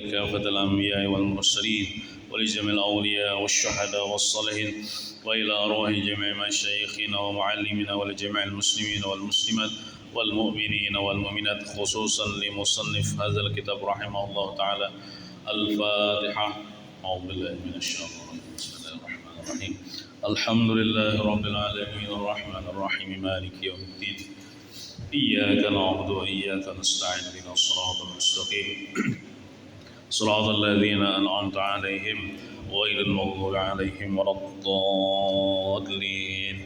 كافة الأنبياء والمرسلين ولجميع الأولياء والشهداء والصالحين وإلى أرواح جميع مشايخنا ومعلمنا ولجميع المسلمين والمسلمات والمؤمنين والمؤمنات خصوصا لمصنف هذا الكتاب رحمه الله تعالى. الفاتحة. أعوذ بالله من الشيطان الرجيم. بسم الله الرحمن الرحيم. الحمد لله رب العالمين الرحمن الرحيم مالك يوم الدين. إياك نعبد وإياك نستعين اهدنا الصراط المستقيم صراط الذين أنعمت عليهم غير المغضوب عليهم ولا الضالين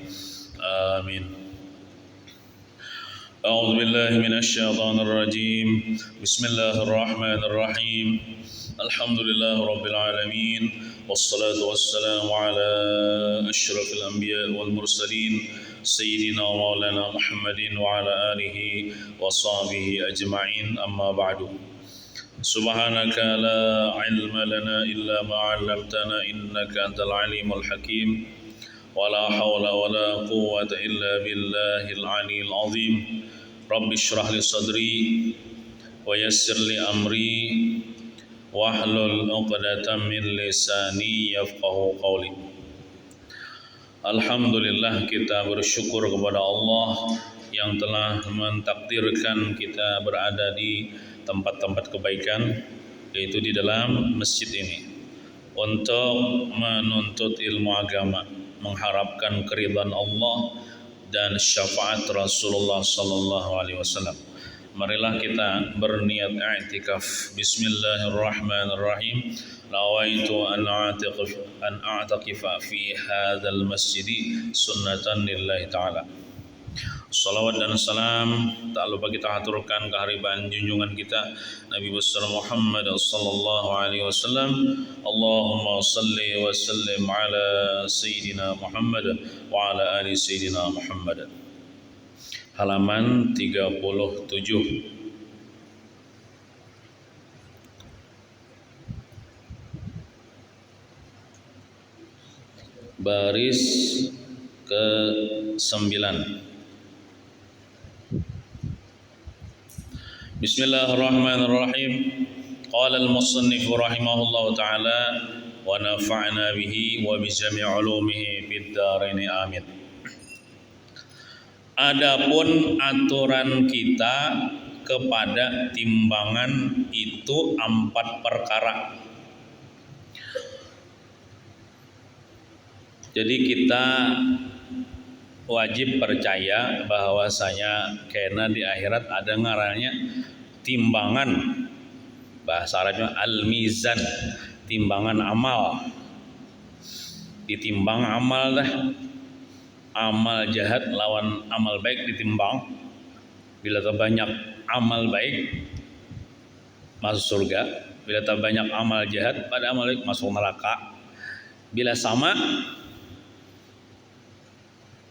آمين. أعوذ بالله من الشيطان الرجيم. بسم الله الرحمن الرحيم. الحمد لله رب العالمين والصلاة والسلام على أشرف الأنبياء والمرسلين سيدنا ومولانا محمد وعلى آله وصحبه أجمعين. أما بعد. سبحانك لا علم لنا إلا ما علمتنا إنك أنت العليم الحكيم ولا حول ولا قوة إلا بالله العلي العظيم. رب اشرح لي صدري ويسر لي أمري واحلل عقدة من لساني يفقهوا قولي. Alhamdulillah, kita bersyukur kepada Allah yang telah mentakdirkan kita berada di tempat-tempat kebaikan, yaitu di dalam masjid ini, untuk menuntut ilmu agama, mengharapkan keridhaan Allah dan syafaat Rasulullah sallallahu alaihi wasallam. Marilah kita berniat i'tikaf. Bismillahirrahmanirrahim. Nawaitu an a'takifa fi hadzal masjid sunnatan lillahi ta'ala. Salawat dan salam tak lupa kita aturkan kehariban junjungan kita Nabi besar Muhammad sallallahu alaihi wasallam. Allahumma salli wa sallim ala sayyidina Muhammad wa ala ali sayyidina Muhammad. Halaman 37. Baris ke-9. Bismillahirrahmanirrahim. Qala al-musannif rahimahullah ta'ala wa nafa'na bihi wa bi jami' ulumihi fid dharain amin. Adapun aturan kita kepada timbangan itu 4 perkara. Jadi kita wajib percaya bahwasanya kena di akhirat ada ngarannya timbangan, bahasa Arabnya al-mizan, timbangan amal. Ditimbang amal dah. Amal jahat lawan amal baik ditimbang. Bila terbanyak amal baik masuk surga, bila terbanyak amal jahat pada amal baik masuk neraka. Bila sama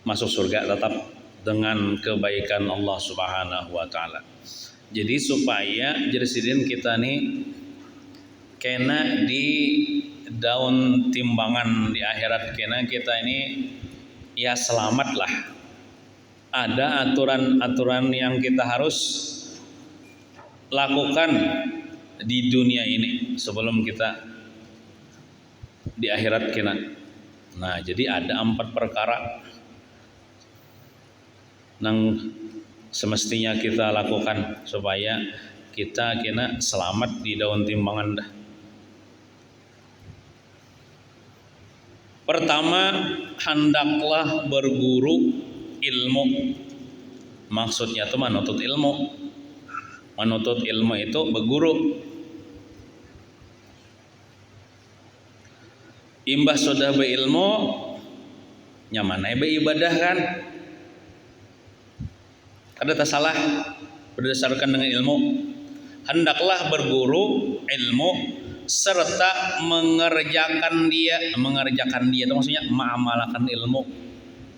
masuk surga tetap dengan kebaikan Allah Subhanahu wa taala. Jadi supaya jersiden kita nih kena di daun timbangan di akhirat, kena kita ini ya selamat lah. Ada aturan-aturan yang kita harus lakukan di dunia ini sebelum kita di akhirat kena. Nah, jadi ada 4 perkara yang semestinya kita lakukan supaya kita kena selamat di daun timbangan dah. Pertama, hendaklah berguru ilmu. Maksudnya itu menuntut ilmu. Menuntut ilmu itu berguru. Imbah sudah berilmu, nyamanai beribadah kan? Ada tak salah berdasarkan dengan ilmu. Hendaklah berguru ilmu serta mengerjakan dia itu maksudnya mengamalkan ilmu.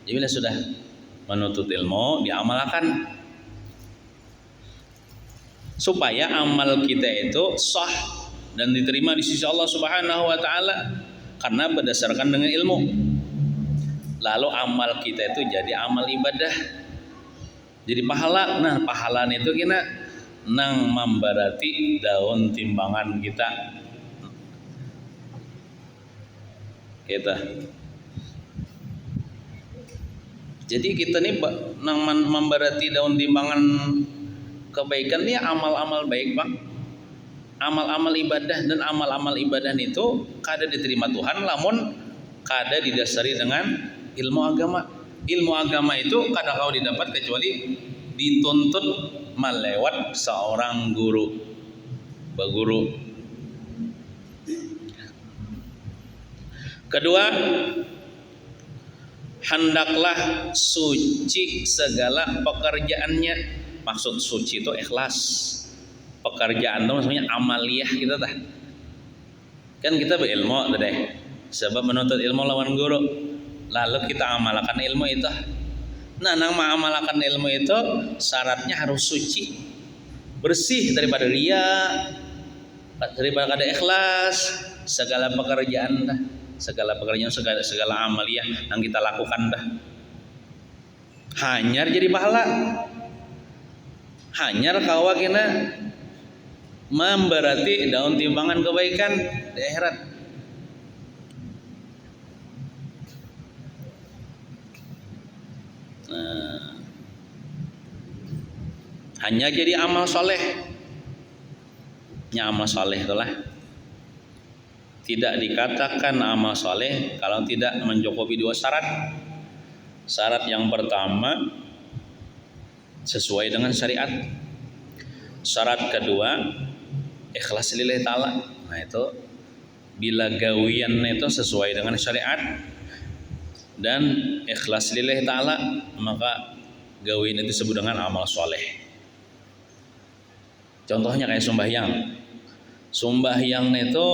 Jadi bila sudah menuntut ilmu diamalkan supaya amal kita itu sah dan diterima di sisi Allah Subhanahu wa taala karena berdasarkan dengan ilmu. Lalu amal kita itu jadi amal ibadah. Jadi pahala. Nah, pahala itu kita nang memberati daun timbangan kita. Jadi kita nih nang memberati daun timbangan kebaikan dia amal-amal baik, Bang. Amal-amal ibadah, dan amal-amal ibadah itu kada diterima Tuhan lamun kada didasari dengan ilmu agama. Ilmu agama itu kada kau didapat kecuali dituntut melewat seorang guru, baguru. Kedua, hendaklah suci segala pekerjaannya. Maksud suci itu ikhlas. Pekerjaan itu maksudnya amaliyah kita tah. Kan kita berilmu tadi. Sebab menuntut ilmu lawan guru. Lalu kita amalkan ilmu itu. Nah, nang mengamalkan ilmu itu syaratnya harus suci. Bersih daripada riya, daripada kada ikhlas, segala pekerjaan dah. Segala amaliyah yang kita lakukan dah. Hanyar jadi pahala. Hanyar kawa kena memberati daun timbangan kebaikan di akhirat. Nah, hanya jadi amal soleh. Ya, amal soleh itulah tidak dikatakan amal soleh kalau tidak mencukupi dua syarat. Syarat yang pertama sesuai dengan syariat. Syarat kedua ikhlas lillahi ta'ala. Nah, itu bila gawian itu sesuai dengan syariat dan ikhlas lillahi ta'ala, maka gawian itu disebut dengan amal soleh. Contohnya kayak sembahyang. Sembahyang itu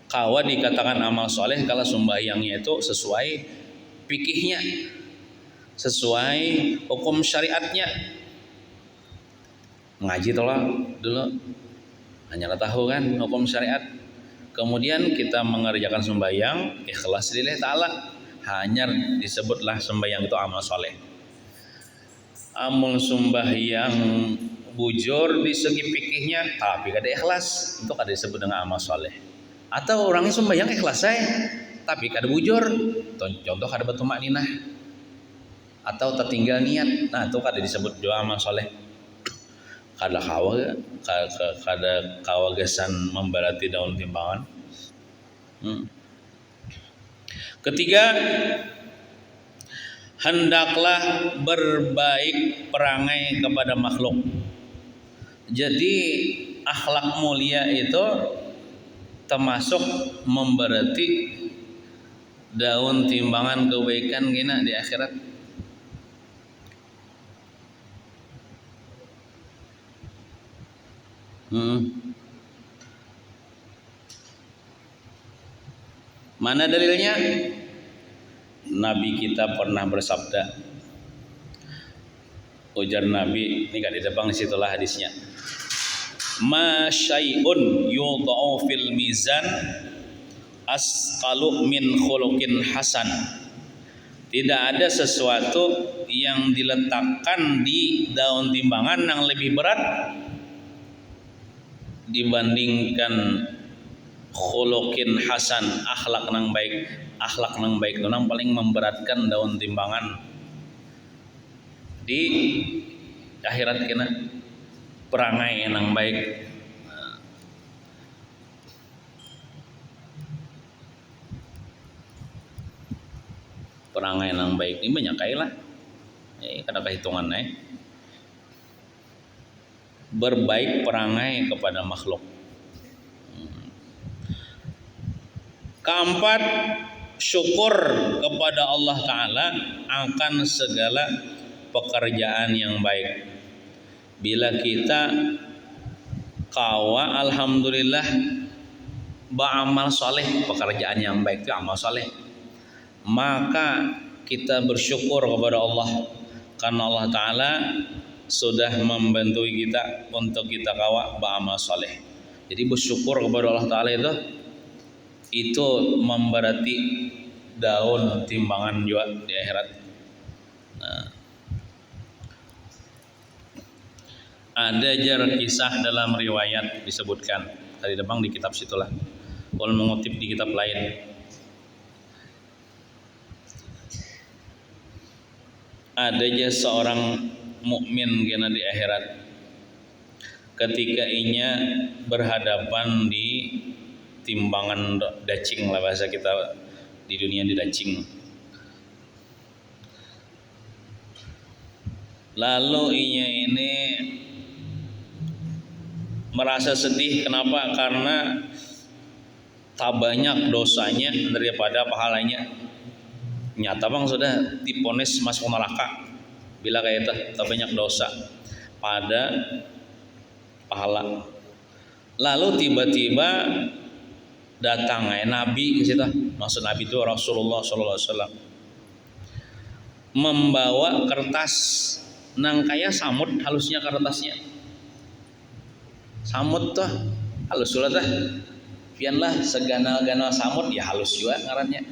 kawa dikatakan amal soleh kalau sembahyangnya itu sesuai fikihnya, sesuai hukum syariatnya. Ngaji tolak dulu hanya tahu kan hukum syariat, kemudian kita mengerjakan sembahyang ikhlas lillahi ta'ala, hanya disebutlah sembahyang itu amal soleh. Amal sembahyang bujur di segi fikihnya tapi kada ikhlas, itu kada disebut dengan amal soleh. Atau orangnya sembahyang ikhlas saya tapi kada bujur, contoh kada bertumak ninah atau tertinggal niat, nah itu kada disebut juga amal soleh. Kada kawa gesan memberati daun timbangan. Ketiga, hendaklah berbaik perangai kepada makhluk. Jadi akhlak mulia itu termasuk memberati daun timbangan kebaikan gina di akhirat. Mana dalilnya? Nabi kita pernah bersabda, ujar Nabi, ini kan di depan situlah hadisnya. Ma syai'un yudha'u fil mizan asqalu min khuluqin hasan. Tidak ada sesuatu yang diletakkan di daun timbangan yang lebih berat dibandingkan khuluqin hasan, akhlak nang baik. Akhlak nang baik itu nang paling memberatkan daun timbangan di akhirat kena. Perangai nang baik. Perangai nang baik ini banyak kailah. Kada kehitungan berbaik perangai kepada makhluk. Keempat, syukur kepada Allah Ta'ala akan segala pekerjaan yang baik. Bila kita kawa alhamdulillah beramal soleh, pekerjaan yang baik itu amal soleh, maka kita bersyukur kepada Allah karena Allah Ta'ala sudah membantu kita untuk kita kawa beramal soleh. Jadi bersyukur kepada Allah Ta'ala itu memberati daun timbangan juga di akhirat. Nah, Ada jar kisah dalam riwayat disebutkan tadi debang di kitab situlah. Kalau mengutip di kitab lain, ada aja seorang mukmin kena di akhirat ketika inya berhadapan di timbangan dacing lah bahasa kita di dunia di dacing. Lalu inya ini merasa sedih, kenapa? Karena tak banyak dosanya daripada pahalanya. Nyata bang sudah diponis masuk neraka bila kayak itu tak banyak dosa pada pahala. Lalu tiba-tiba datang Nabi ke situ. Maksud Nabi itu Rasulullah SAW membawa kertas nang kaya samut halusnya kertasnya. Samut tuh halus sulah tah. Pianlah seganal-ganal samut ya halus juga ngarannya.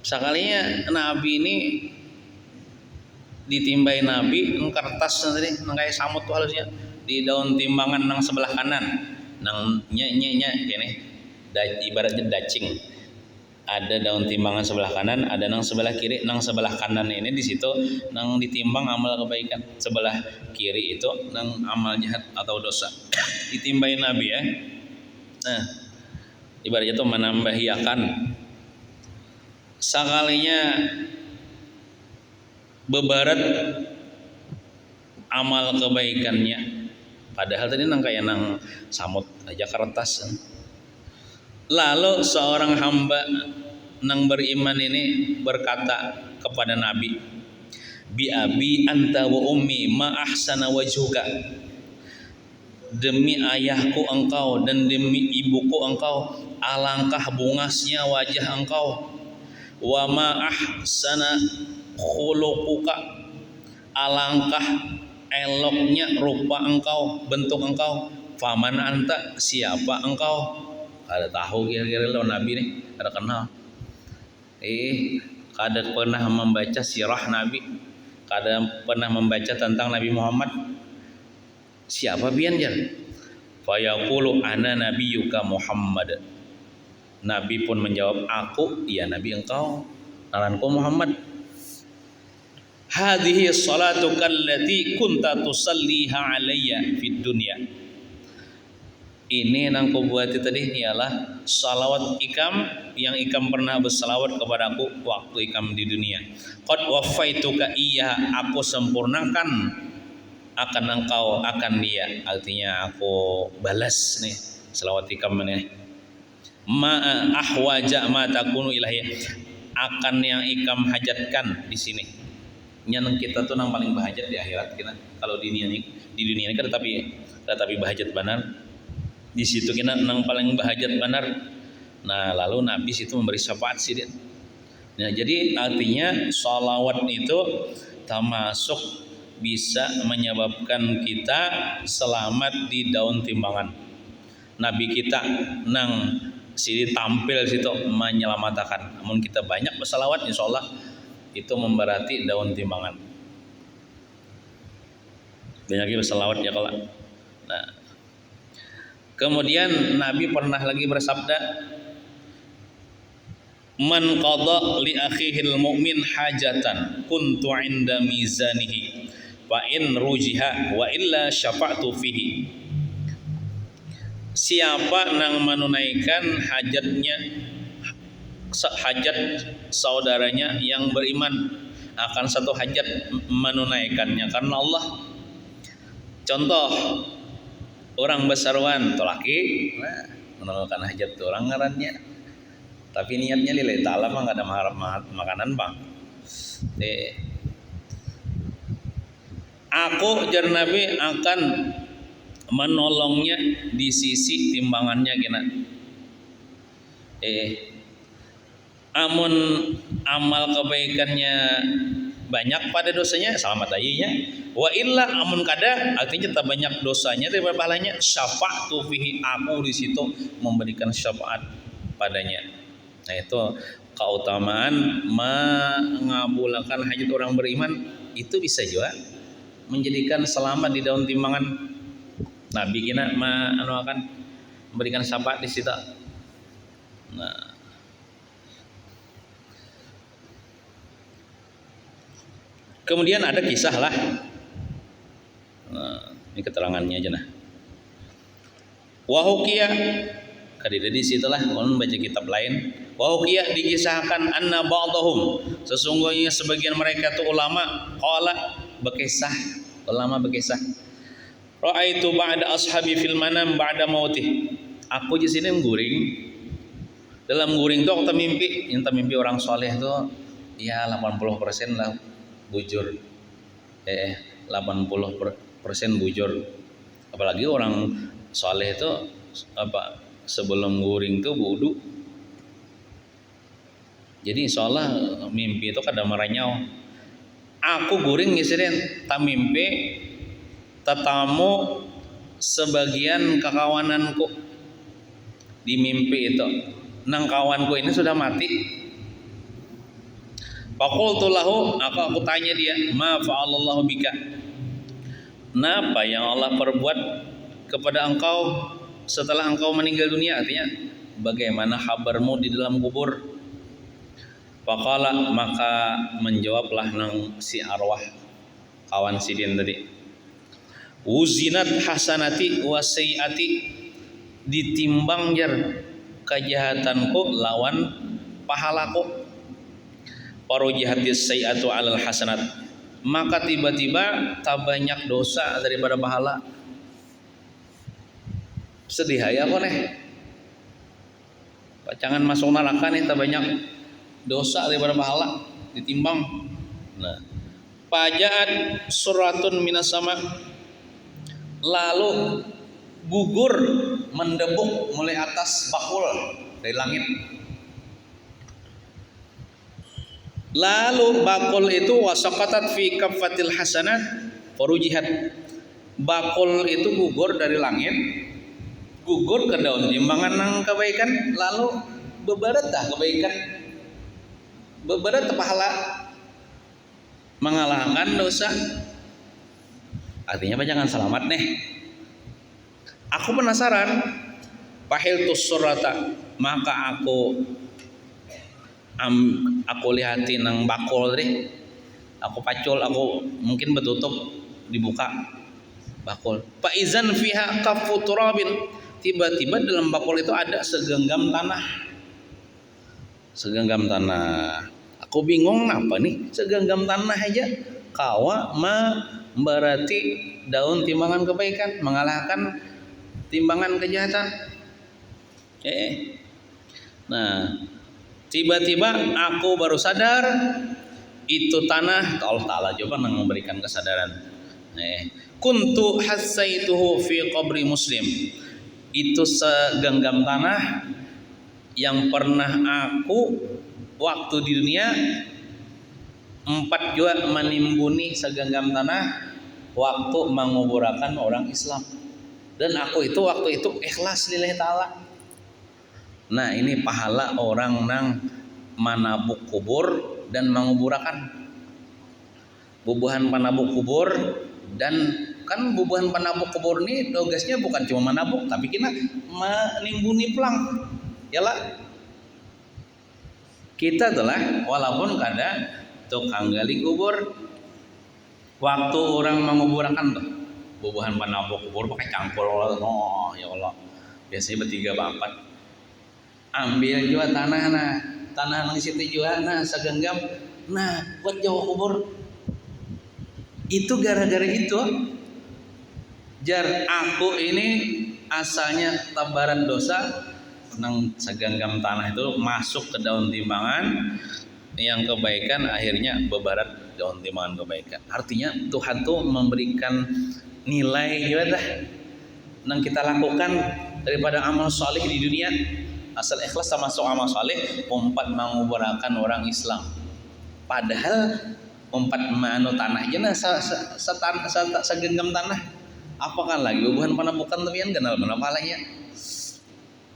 Sekalinya Nabi ini ditimbai Nabi kertas tadi nang kayak samut tuh halusnya di daun timbangan nang sebelah kanan nang nya gini ibaratnya dacing. Ada daun timbangan sebelah kanan, ada nang sebelah kiri. Nang sebelah kanan ini di situ nang ditimbang amal kebaikan, sebelah kiri itu nang amal jahat atau dosa. Ditimbai Nabi ya. Nah, ibaratnya itu menambahiakan. Sekalinya bebarat amal kebaikannya, padahal tadi nang kayak nang samut aja kertas. Lalu seorang hamba nang beriman ini berkata kepada Nabi, bi abi anta wa ummi ma ahsana wajhuka, demi ayahku engkau dan demi ibuku engkau, alangkah bungasnya wajah engkau. Wa ma ahsana khuluquka, alangkah eloknya rupa engkau, bentuk engkau. Faman anta, siapa engkau? Kada tahu kira-kira lo Nabi nih, kada kenal. Kada pernah membaca sirah Nabi, kada pernah membaca tentang Nabi Muhammad. Siapa pian jar? Fayaqulu ana nabiyyuka Muhammad. Nabi pun menjawab, aku ya Nabi engkau, ngaranku Muhammad. Hadhihi salatuka allati kunta tusalliha alayya fid dunya. Ini yang kau buat tadi ialah salawat ikam yang ikam pernah bersalawat kepadaku waktu ikam di dunia. Qad wafaituka iya, aku sempurnakan akan engkau akan dia, artinya aku balas nih salawat ikam ini. Ma ahwaja ma takunu ilahi, akan yang ikam hajatkan di sini. Yang kita tuh nang paling bahajat di akhirat kita. Kalau di dunia ini kan tetapi bahajat benar. Di situ kita nang paling bahajat benar. Nah, lalu Nabi situ memberi syafaat sih dia. Nah, jadi artinya salawat itu termasuk bisa menyebabkan kita selamat di daun timbangan. Nabi kita nang sini tampil situ menyelamatkan. Namun kita banyak bersalawat, insyaallah itu memberati daun timbangan. Banyak bersalawat ya kalau. Nah, kemudian Nabi pernah lagi bersabda, man qada li akhihil mu'min hajatan kuntu inda mizanihi fa in rujiha wa illa syafa'tu fihi. Siapa nang menunaikan hajat saudaranya yang beriman, akan satu hajat menunaikannya karena Allah. Contoh orang besarwan atau laki menunaikan hajat orang ngarannya, tapi niatnya lillahi ta'ala mah enggak ada makanan bang. Aku jar Nabi akan menolongnya di sisi timbangannya gina. Amun amal kebaikannya banyak pada dosanya selamat ayinya. Wa illa amun kada artinya tak banyak dosanya tapi pahalanya, syafa'tu fihi, aku di situ memberikan syafaat padanya. Nah, itu keutamaan mengabulkan hajat orang beriman, itu bisa juga menjadikan selamat di daun timbangan. Nabi kina akan memberikan syafaat di situ. Nah, kemudian ada kisah lah. Nah, ini keterangannya aja nah. Wahukia kadida di situlah ulun baca kitab lain. Wahukia dikisahkan anna ba'dahum, sesungguhnya sebagian mereka tu ulama qala berkisah, ulama berkisah. Ra'aitu ba'da ashabi fil manam ba'da mautih. Aku di sini guring. Dalam guring tu aku mimpi, yang mimpi orang soleh tu ya 80% lah bujur. 80% bujur. Apalagi orang soleh itu apa sebelum guring itu wudu. Jadi insyaallah mimpi itu kada maranyau. Aku guring ngisrin tak mimpi tetamu sebagian kekawananku di mimpi itu. Nang kawanku ini sudah mati. Faqultu lahu, aku tanya dia, ma fa'alallahu bika? Napa yang Allah perbuat kepada engkau setelah engkau meninggal dunia? Artinya bagaimana kabarmu di dalam kubur? Faqala, maka menjawablah nang si arwah kawan sidin tadi. Uzinat hasanati wa sayiati, ditimbang jar kejahatanku lawan pahalaku. Farujihatis sayiatu alal hasanat, maka tiba-tiba tak banyak dosa daripada pahala. Sedih ya kok nih, jangan masuk neraka nih, tak banyak dosa daripada pahala ditimbang. Nah, pajaat suratun minas sama, lalu gugur mendebuk mulai atas bakul dari langit. Lalu bakul itu wasaqatat fi kaffatil hasanat farujihat. Bakul itu gugur dari langit, gugur ke daun timbangan nang kebaikan, lalu bebarat dah kebaikan, bebarat pahala, mengalahkan dosa. Artinya apa? Jangan selamat nih. Aku penasaran. Fahiltus surata, maka aku lihatin nang bakul tadi, aku pacul, aku mungkin betutup, dibuka bakul. Faizan fiha kaffu turabin, tiba-tiba dalam bakul itu ada segenggam tanah. Segenggam tanah. Aku bingung apa nih segenggam tanah aja. Kawa berarti daun timbangan kebaikan mengalahkan timbangan kejahatan. Nah, tiba-tiba aku baru sadar itu tanah Allah Ta'ala coba memberikan kesadaran. Kuntu hassaituhu fi qabri muslim, itu segenggam tanah yang pernah aku waktu di dunia 4 juga menimbuni segenggam tanah waktu menguburakan orang Islam, dan aku itu waktu itu ikhlas lillahi ta'ala. Nah, ini pahala orang nang manabuk kubur dan menguburakan. Bubuhan panabuk kubur, dan kan bubuhan panabuk kubur ini tugasnya bukan cuma manabuk, tapi kita menimbuni pelang. Yalah. Kita telah walaupun kada tukang gali kubur, waktu orang menguburakan tuh bubuhan panabuk kubur pakai cangkul, oh ya Allah, biasanya bertiga berempat. Ambil juga tanah nang situ juga segenggam, buat jauh kubur. Itu gara-gara itu jar aku ini asalnya tabaran dosa nang segenggam tanah itu masuk ke daun timbangan yang kebaikan, akhirnya bebarat daun timbangan kebaikan. Artinya Tuhan tuh memberikan nilai juga dah nang kita lakukan daripada amal saleh di dunia. Asal ikhlas termasuk amal saleh, umpat menguburakan orang Islam. Padahal umpat manu tanah aja segenggam tanah. Apakah lagi hubungan panabukan tepian kenal mana palanya.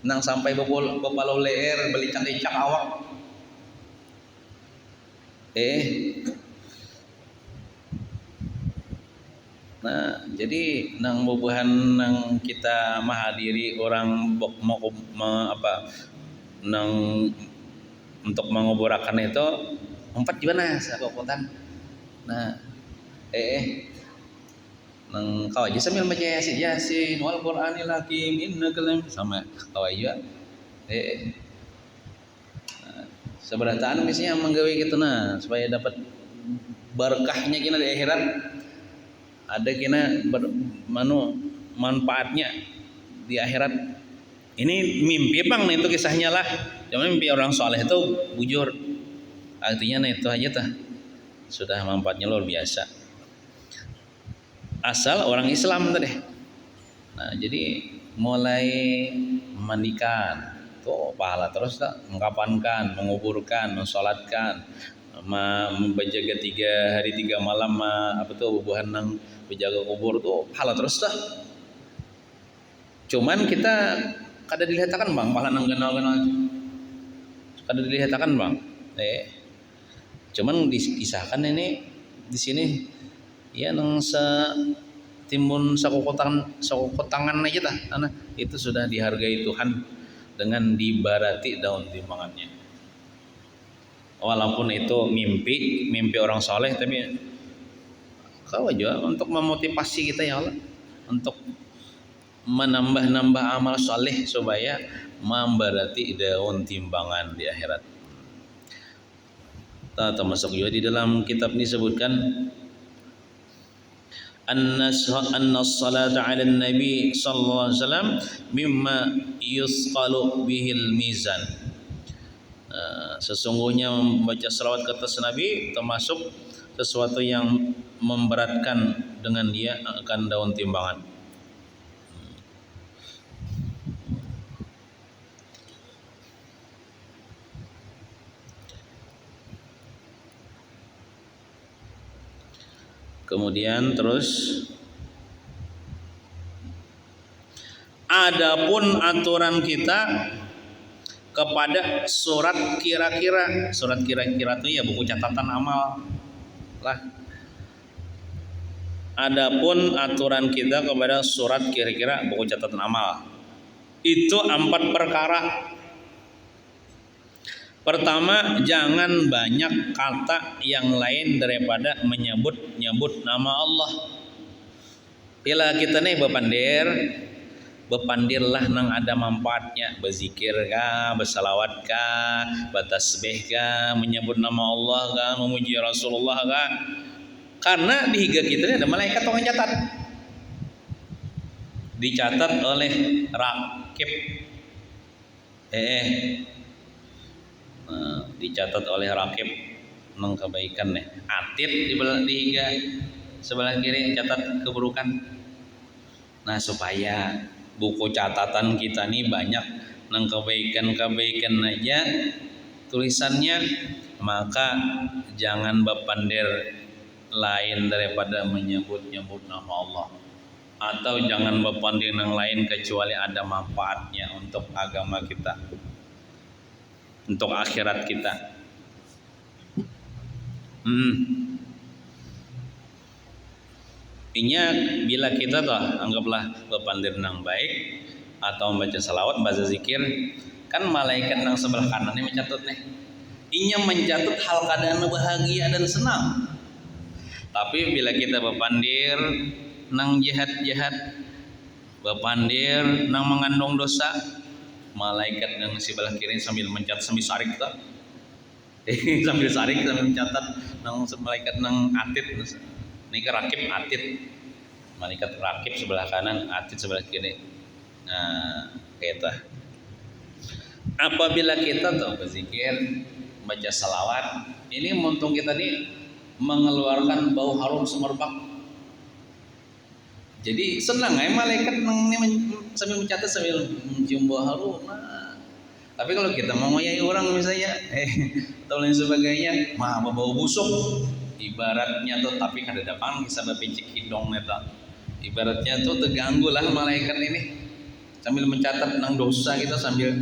Nang sampai bepalau leher belicak-licak awak. Nah, jadi nang bubuhan nang kita menghadiri orang apa nang untuk menguburakan itu empat gimana sakokotan. Nah, nang kau aja sambil baca yasin yasin wal qur'anil hakim innaka lam sama kau aja. Seberataan misalnya menggawe gitu nah supaya dapat berkahnya kina di akhirat ada kina manfaatnya di akhirat. Ini mimpi bang, itu kisahnya lah. Cuma mimpi orang soleh itu bujur. Artinya nah itu aja tah. Sudah manfaatnya luar biasa. Asal orang Islam tadi. Nah jadi mulai memandikan, tuh pahala terus tak, mengkapankan, menguburkan, mensolatkan, menjaga 3 hari 3 malam, apa tuh bubuhan nang menjaga kubur tuh pahala terus tak. Cuman kita kada dilihatkan bang, pahala nang kenal-kenal kada dilihatkan bang. Cuman dikisahkan ini di sini ya nang timbun sakokotangan aja tah, karena itu sudah dihargai Tuhan dengan dibarati daun timbangannya. Walaupun itu mimpi orang soleh, tapi kau aja untuk memotivasi kita ya Allah untuk menambah amal soleh supaya membarati daun timbangan di akhirat. Termasuk juga di dalam kitab ini disebutkan anna salata 'ala nabi sallallahu alaihi wasallam mimma yusqalu bihil mizan. Sesungguhnya membaca salawat ke atas Nabi termasuk sesuatu yang memberatkan dengan dia akan daun timbangan. Kemudian terus adapun aturan kita kepada surat kira-kira itu ya buku catatan amal lah. Adapun aturan kita kepada surat kira-kira buku catatan amal itu 4 perkara. Pertama, jangan banyak kata yang lain daripada menyebut nama Allah. Bila kita nih bepandirlah nang ada manfaatnya, berzikir kah, bersalawat kah, bertasbih kah, menyebut nama Allah kah, memuji Rasulullah kah. Karena di higa kita ini ada malaikat yang mencatat. Dicatat oleh rakib. Dicatat oleh rakib nang kebaikan nih. Atid di higa sebelah kiri catat keburukan. Nah supaya buku catatan kita nih banyak nang kebaikan aja tulisannya, maka jangan bepandir lain daripada menyebut nama Allah, atau jangan bepandir nang lain kecuali ada manfaatnya untuk agama kita, untuk akhirat kita. Intinya bila kita anggaplah bepandir nang baik atau membaca salawat, baca zikir, kan malaikat nang sebelah kanan ini mencatat nih. Inya mencatat hal keadaan bahagia dan senang. Tapi bila kita bepandir nang jahat-jahat, bepandir nang mengandung dosa, malaikat yang sebelah kiri sambil mencatat, sambil sarik tuh. Sambil sarik sambil mencatat nang malaikat nang atid. Ini rakib atid, malaikat rakib sebelah kanan, atid sebelah kiri. Nah, kita apabila kita berzikir, baca salawat, ini muntung kita nih mengeluarkan bau harum semerbak. Jadi senang ya malaikat sambil mencatat sambil mencium bau harum. Nah, tapi kalau kita mau ngoyai orang misalnya, atau lain sebagainya, bau busuk. Ibaratnya tuh, tapi kada dapat bisa berpincik hidung neta. Ibaratnya tuh terganggu lah malaikat ini sambil mencatat nang dosa kita sambil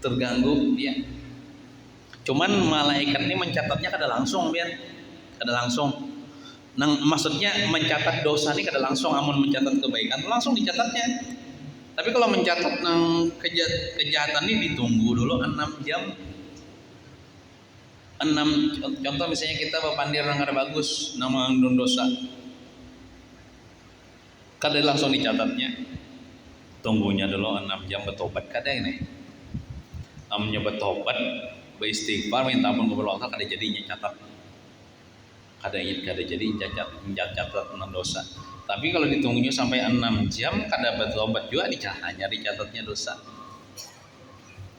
terganggu dia. Cuman malaikat ini mencatatnya kada langsung. maksudnya mencatat dosa ini kada langsung, amun mencatat kebaikan langsung dicatatnya. Tapi kalau mencatat kejahatan ini ditunggu dulu 6 jam. 6 contoh misalnya kita berpandir yang kada bagus nama dosa, kada langsung dicatatnya, tunggunya dulu 6 jam bertobat kada ini. Namanya bertobat, beristighfar, minta ampun kepada Allah, kada jadi nyacat, kada jadi nyacat dosa. Tapi kalau ditunggunya sampai 6 jam kada bertobat juga hanya dicatatnya dosa.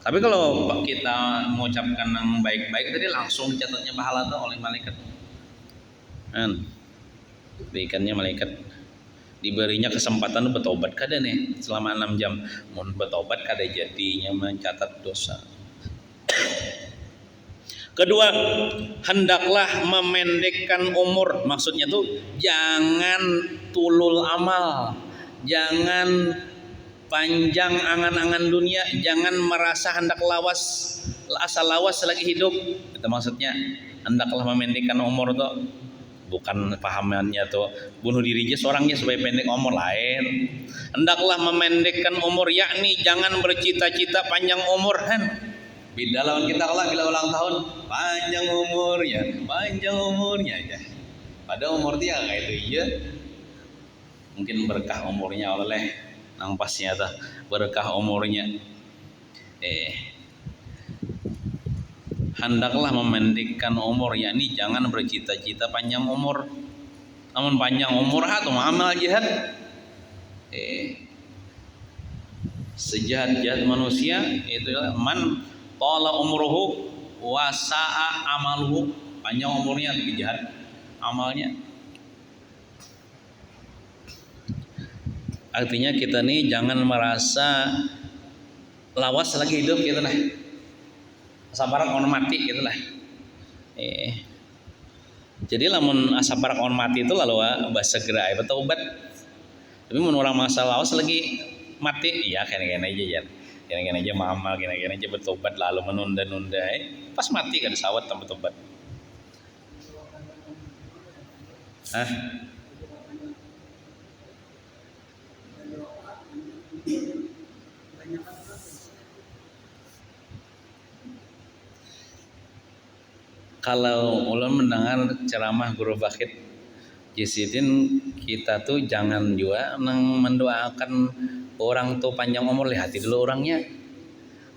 Tapi kalau kita mengucapkan yang baik-baik tadi langsung dicatatnya pahala tuh oleh malaikat. Berikannya malaikat, diberinya kesempatan bertobat kada nih selama 6 jam. Mau bertobat kada jadinya mencatat dosa. Kedua, hendaklah memendekkan umur. Maksudnya tuh jangan tulul amal, jangan panjang angan-angan dunia, jangan merasa hendak asal lawas selagi hidup. Itu maksudnya hendaklah memendekkan umur tuh. Bukan pahamannya tuh bunuh diri aja seorangnya supaya pendek umur, lain. Hendaklah memendekkan umur, yakni jangan bercita-cita panjang umur kan. Beda lawan kita kalau bila ulang tahun panjang umurnya aja. Pada umur dia kayak itu iya. Mungkin berkah umurnya oleh nang pasnya tuh berkah umurnya. Hendaklah memendekkan umur, yakni jangan bercita-cita panjang umur. Namun panjang umur atau amal jihad. Sejahat-jahat manusia itu man tala umruhu wasa'a amaluhu, panjang umurnya lebih jahat amalnya. Artinya kita nih jangan merasa lawas lagi hidup gitu lah, sabaran on mati gitu lah. Jadi lamun asabarak on mati itu lalu bahasa segera bertobat. Tapi mun orang masa lawas lagi mati, ya kena-kena aja ya. Kena-kena aja mamal, kena-kena aja bertobat lalu menunda-nunda. Pas mati kan sawat tanpa tobat. Kalau ulun mendengar ceramah Guru Bakit Jisidin, kita tuh jangan juga mendoakan orang tuh panjang umur, lihat dulu orangnya.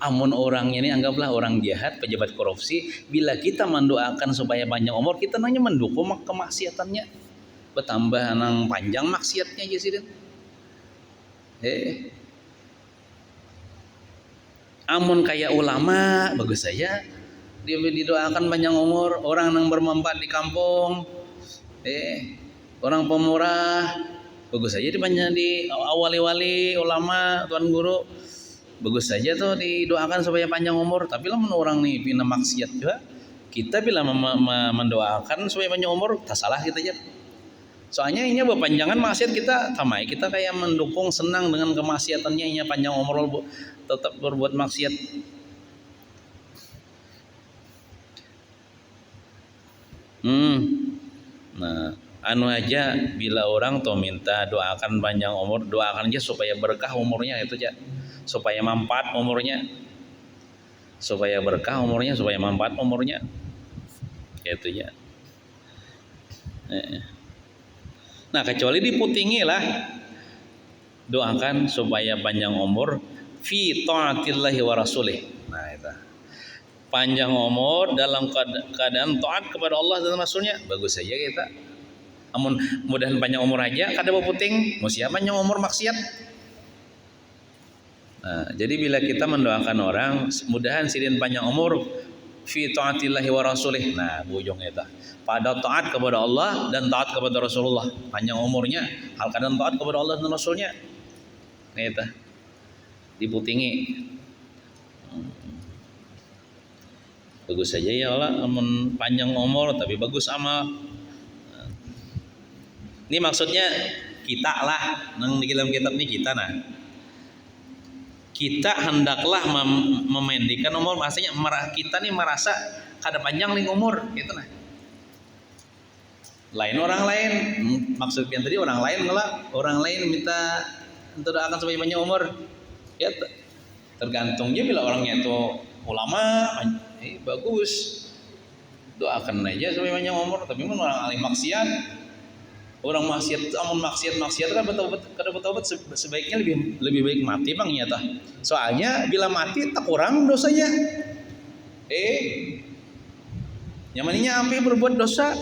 Amun orangnya ini anggaplah orang jahat, pejabat korupsi, bila kita mendoakan supaya panjang umur, kita nanya mendukung kemaksiatannya, bertambah nang panjang maksiatnya Jisidin. Amun kayak ulama bagus saja dia didoakan panjang umur, orang yang bermanfaat di kampung, orang pemurah, bagus saja di wali-wali, ulama, tuan guru, bagus saja tuh didoakan supaya panjang umur. Tapi lah orang nih pina maksiat juga, kita bila mendoakan supaya panjang umur, tak salah kita aja. Soalnya ini berpanjangan maksiat kita, tamai kita kayak mendukung, senang dengan kemaksiatannya, ini panjang umur tetap berbuat maksiat. Nah, anu aja bila orang tuh minta doakan panjang umur, doakan aja supaya berkah umurnya itu aja, supaya manfaat umurnya, supaya berkah umurnya, supaya manfaat umurnya, itu ya. Nah kecuali diputingi lah, doakan supaya panjang umur fi taatillahi wa rasulih. Nah itu panjang umur dalam keadaan taat kepada Allah dan Rasulnya, bagus saja kita. Amun mudahan panjang umur aja kada puting, mau siapa panjang umur maksiat. Nah, jadi bila kita mendoakan orang, mudahan sidin panjang umur fi taatillahi wa rasulih. Nah, bujung itu. Pada taat kepada Allah dan taat kepada Rasulullah, panjang umurnya hal keadaan taat kepada Allah dan Rasulnya. Nah, itu diputingi. Bagus saja ya Allah, amun panjang umur tapi bagus amal. Ini maksudnya kita lah, nang di dalam kitab ini kita nah. Kita hendaklah memendekkan umur, maksudnya kita nih merasa kada panjang nih umur, gitu nah. Lain orang lain, maksudnya tadi orang lain ngelak, orang lain minta untuk doakan supaya panjang umur. Ya tergantungnya bila orangnya itu ulama, bagus, doakan aja supaya panjang umur. Tapi mun orang ahli maksiat, orang maksiat, amun maksiat kan betul sebaiknya lebih baik mati bang nyata. Soalnya bila mati tak kurang dosanya. Nyamaninya sampai berbuat dosa.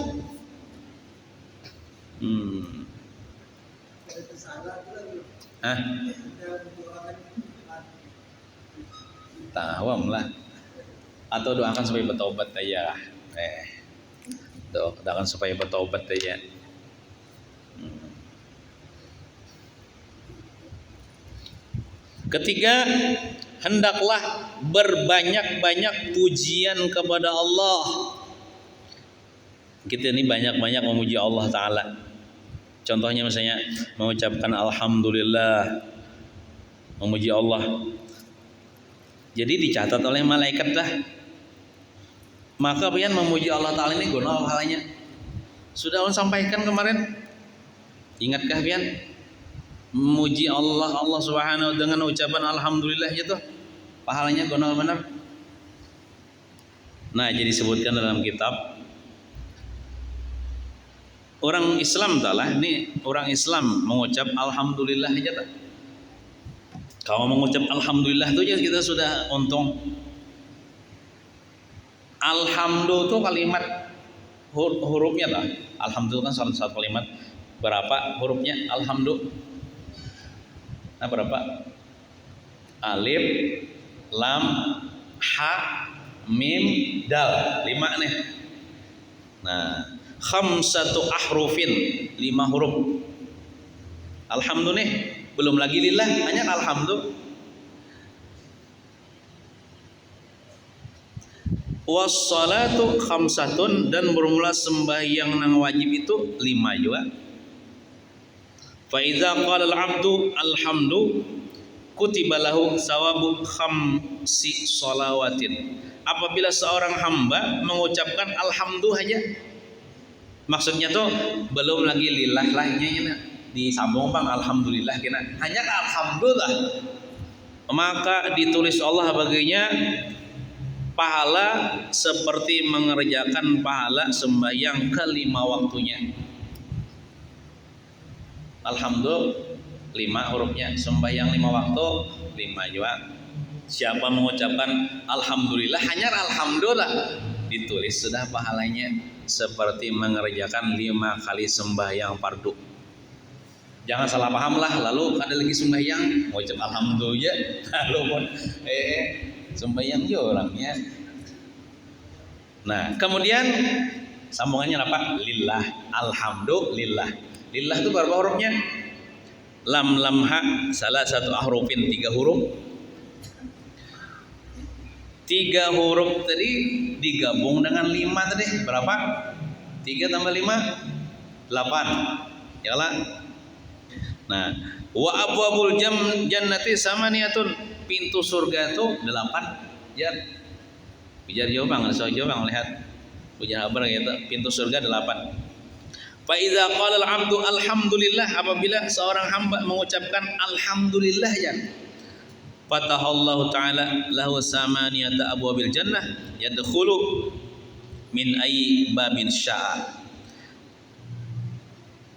Tawam lah. Atau doakan supaya bertobat aja. Doakan supaya bertobat aja. Ketiga, hendaklah berbanyak-banyak pujian kepada Allah. Kita ini banyak-banyak memuji Allah Ta'ala. Contohnya misalnya mengucapkan Alhamdulillah, memuji Allah. Jadi dicatat oleh malaikat dah. Maka pian memuji Allah Ta'ala ini guna pahalanya. Sudah Allah sampaikan kemarin. Ingatkah pian? Memuji Allah Subhanahu dengan ucapan Alhamdulillah itu pahalanya guna benar. Nah, jadi disebutkan dalam kitab orang Islam talah, ini orang Islam mengucap Alhamdulillah aja tak? Kalau mengucap Alhamdulillah itu aja kita sudah untung. Alhamdulillah itu kalimat hurufnya tak? Alhamdulillah kan salah satu kalimat. Berapa hurufnya Alhamdulillah? Nah berapa? Alif, lam, ha, mim, dal. 5 nih. Nah, khamsatu ahrufin, 5 huruf. Alhamdulillah, belum lagi lillah, hanya alhamdulillah. Wassalatu khamsatun, dan bermula sembahyang nang wajib itu 5 juga. Fa idza qala al-'abdu alhamdu kutiba lahu sawabu khamsi shalawatin. Apabila seorang hamba mengucapkan alhamdulillah aja, maksudnya tuh belum lagi lillah lahnya disambung bang alhamdulillah kena hanya alhamdulillah, maka ditulis Allah baginya pahala seperti mengerjakan pahala sembahyang ke-5 waktunya. Alhamdulillah 5 hurufnya, sembahyang 5 waktu 5 juga. Siapa mengucapkan alhamdulillah, hanya alhamdulillah, ditulis sudah pahalanya seperti mengerjakan 5 kali sembahyang fardu. Jangan salah paham lah, lalu ada lagi sembahyang mengucap alhamdulillah, lalu pun sembahyang juga orangnya. Nah, kemudian sambungannya apa? Lillah, alhamdulillah. Lillah itu berapa hurufnya? Lam lam ha, salah satu ahrufin, 3 huruf. 3 huruf tadi digabung dengan 5 tadi berapa? 3 tambah 5 8. Yalah. Nah, wa abwabul jannati samaniyatun, pintu surga itu 8. Biar jauh bang, lihat. Punya kabar gitu, pintu surga 8. Fa idza qala al-'abdu alhamdulillah, apabila seorang hamba mengucapkan alhamdulillah ya, fatahallahu ta'ala lahu samaniyata abwabil jannah yadkhulu min ayyi babin syaa.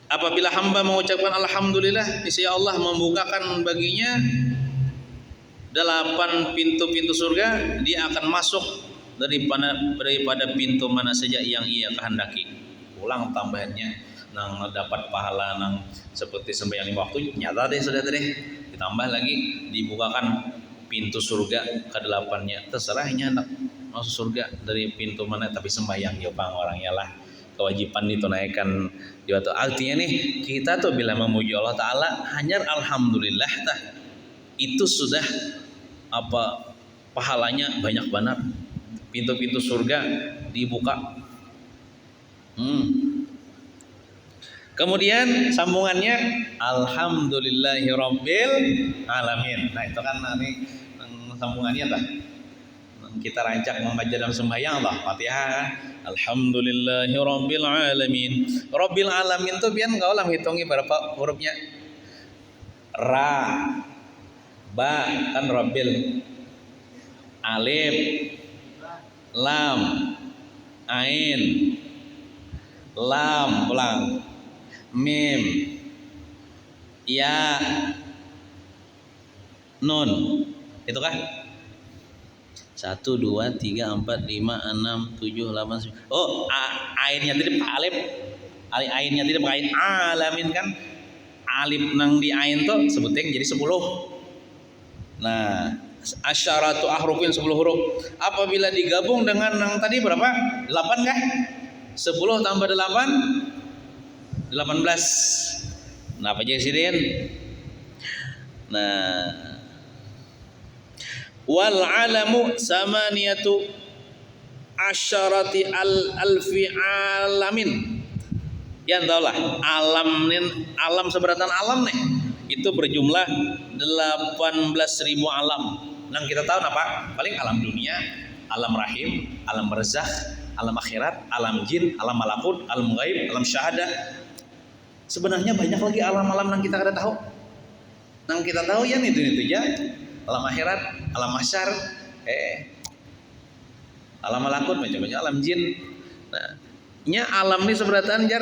Apabila hamba mengucapkan alhamdulillah, niscaya Allah membukakan baginya 8 pintu-pintu surga, dia akan masuk daripada pintu mana saja yang ia kehendaki. Ulang tambahannya nang dapat pahala nang seperti sembahyang 5 waktu nyata deh sudah deh, ditambah lagi dibukakan pintu surga ke-8-nya, terserahnya nak masuk surga dari pintu mana, tapi sembahyang ya bang orangnya lah kewajiban ditunaikan di waktu. Artinya nih kita tuh bila memuji Allah Ta'ala hanya alhamdulillah tah, itu sudah apa pahalanya banyak banget, pintu-pintu surga dibuka. Kemudian sambungannya alhamdulillahirabbil alamin. Nah itu kan nanti sambungannya dah kita rancak membaca dalam sembahyang Allah Fatihah. Alhamdulillahirabbil alamin. Rabbil alamin tuh pian kau lah hitungi berapa hurufnya? Ra, ba kan rabbil, alif, lam, ain, lam pulang, mim, ya, nun, itu kah? 1, 2, 3, 4, 5, 6, 7, 8, 9. Oh, ainnya tadi alif, ainnya tadi ain alamin kan? Alif nang di ain tuh sebutnya jadi 10. Nah, asyaratu ahrufin 10 huruf. Apabila digabung dengan nang tadi berapa? 8 kah? 10 tambah 8 18. Nah, apa aja Sidin? Nah, wal alamu samaniyatu asyarati alfi alamin. Ya entahlah, alam seberatan alam nih itu berjumlah 18.000 alam. Yang kita tahu apa? Paling alam dunia, alam rahim, alam barzakh, alam akhirat, alam jin, alam malakut, alam ghaib, alam syahadah. Sebenarnya banyak lagi alam-alam yang kita kada tahu. Yang kita tahu ya itu aja. Alam akhirat, alam mahsyar, alam malakut, macam-macam alam jin. Nah, nya alam ini seberatan jar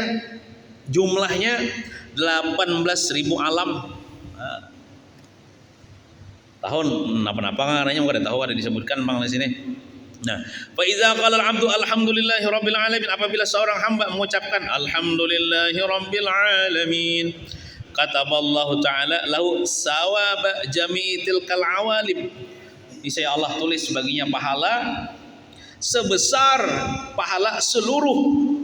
jumlahnya 18.000 alam. Nah, tahun apa-apa ngaranya enggak ada tahu ada disebutkan bang di sini. Nah, fa iza qala al-'abdu alhamdulillahi rabbil alamin, apabila seorang hamba mengucapkan alhamdulillahi rabbil alamin, kataballahu ta'ala lahu sawaba jami'i tilkal awalim. Niscaya Allah tulis baginya pahala sebesar pahala seluruh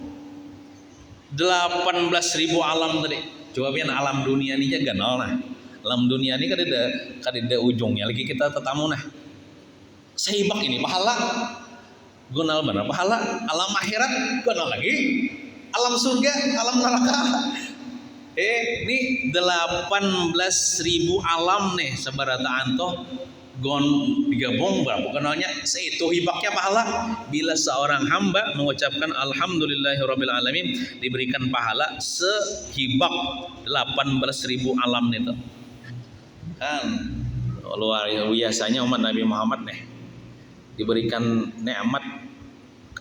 18.000 alam tadi. Coba pian alam dunia ini aja ganal nah. Alam dunia ini kan ada ujungnya lagi kita tetamu nah. Sehibak ini pahala gonal benar pahala. Alam akhirat gonal lagi. Alam surga, alam neraka. Ini 18.000 alam nih sebarata antoh gon digabung berapa kenalnya seitu hibaknya pahala bila seorang hamba mengucapkan alhamdulillahirabbil alamin diberikan pahala sehibak 18.000 alam itu kan luar biasanya umat Nabi Muhammad nih diberikan nikmat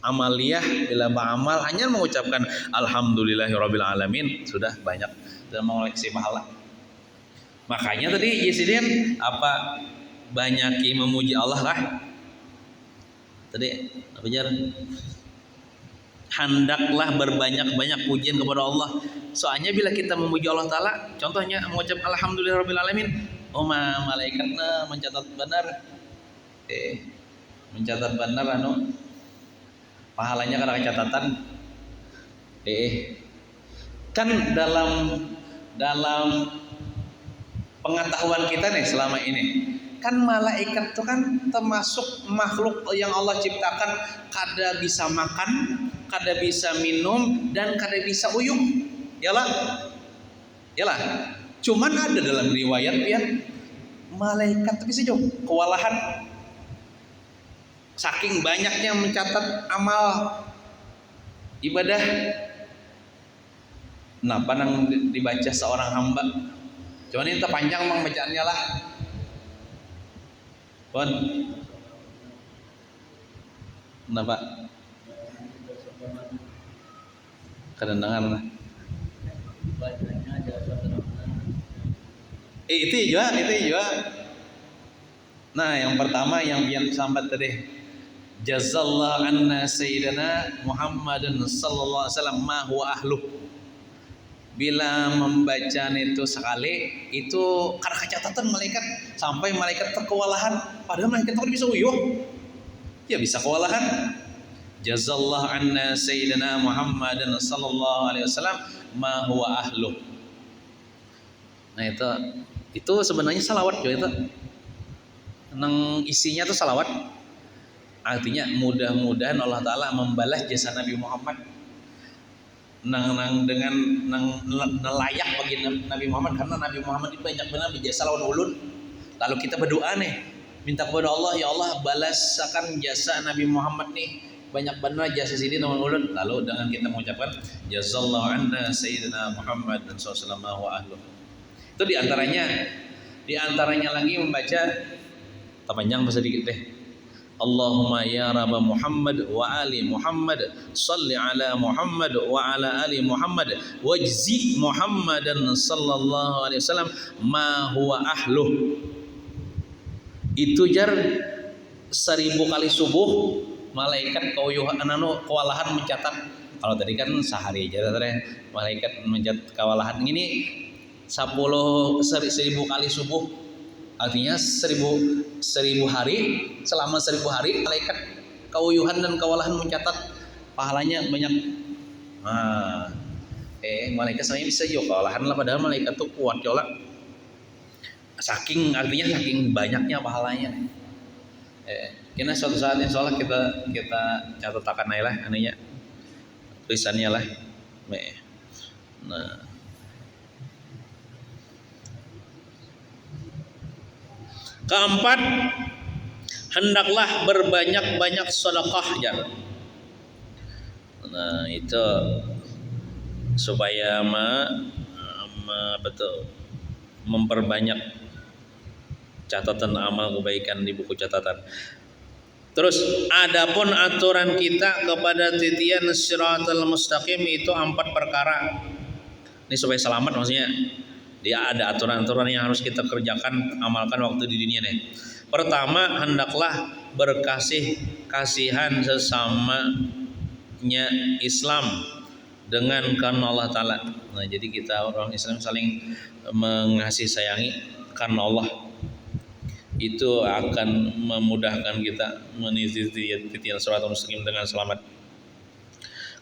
amaliyah bila beramal hanya mengucapkan alhamdulillahirabbil alamin sudah banyak dan mengoleksi pahala. Makanya tadi Yesidin apa banyaki memuji Allah lah. Tadi apa jar? Hendaklah berbanyak-banyak pujian kepada Allah. Soalnya bila kita memuji Allah Ta'ala, contohnya mengucap alhamdulillahirabbil alamin, malaikatna mencatat benar. Mencatat benar pahalanya karena catatan. Kan dalam pengetahuan kita nih selama ini kan malaikat itu kan termasuk makhluk yang Allah ciptakan kada bisa makan, kada bisa minum dan kada bisa uyuh. Yalah. Cuman ada dalam riwayat ya malaikat bisa jauh kewalahan saking banyaknya mencatat amal ibadah. Nah, panang dibaca seorang hamba. Cuman ini terpanjang mang bacaannya lah. Pon. Kenapa? Kedengaran lah. Itu juga. Nah, yang pertama yang pian sambat tadi. Jazallahu anna sayyidina Muhammadin sallallahu alaihi wasallam ma huwa ahluh. Bila membaca itu sekali itu karena catatan malaikat sampai malaikat terkewalahan padahal malaikat itu bisa uyuh ya bisa kewalahan. Jazallahu anna sayyidina Muhammadin sallallahu alaihi wasallam ma huwa ahluh. Nah itu sebenarnya salawat juga itu. Nang isinya tuh salawat. Artinya mudah-mudahan Allah Ta'ala membalas jasa Nabi Muhammad dengan layak bagi Nabi Muhammad karena Nabi Muhammad itu banyak benar berjasa lawan ulun. Lalu kita berdoa nih minta kepada Allah, ya Allah balasakan jasa Nabi Muhammad nih, banyak benar jasa sidin namun ulun. Lalu dengan kita mengucapkan jazallahu anna sayyidina Muhammad dan sallallahu wa ahluh. Itu diantaranya lagi membaca panjang sedikit deh. Allahumma ya Rabb Muhammad wa ali Muhammad salli ala Muhammad wa ala ali Muhammad wajzi Muhammadan sallallahu alaihi wasallam ma huwa ahluh. Itu jar 1000 kali subuh malaikat kewalahan mencatat. Kalau tadi kan sehari aja malaikat mencatat kewalahan. Ini 1000 kali subuh. Artinya 1000 hari, selama 1000 hari malaikat keuyuhan dan kewalahan mencatat pahalanya banyak. Malaikat saya bisa juga kewalahan lah, padahal malaikat tuh kuat jola. Saking banyaknya pahalanya. Kena suatu saat insya Allah kita catatakan aja lah anehnya tulisannya lah. Nah, keempat, hendaklah berbanyak-banyak sedekah ya. Nah, itu supaya memperbanyak catatan amal kebaikan di buku catatan. Terus adapun aturan kita kepada titian siratal mustaqim itu 4 perkara. Ini supaya selamat maksudnya. Dia ada aturan-aturan yang harus kita kerjakan, amalkan waktu di dunia nih. Pertama, hendaklah kasihan sesamanya Islam dengan karena Allah Ta'ala. Nah, jadi kita orang Islam saling mengasihi sayangi karena Allah. Itu akan memudahkan kita meniti titian siratal mustaqim dengan selamat.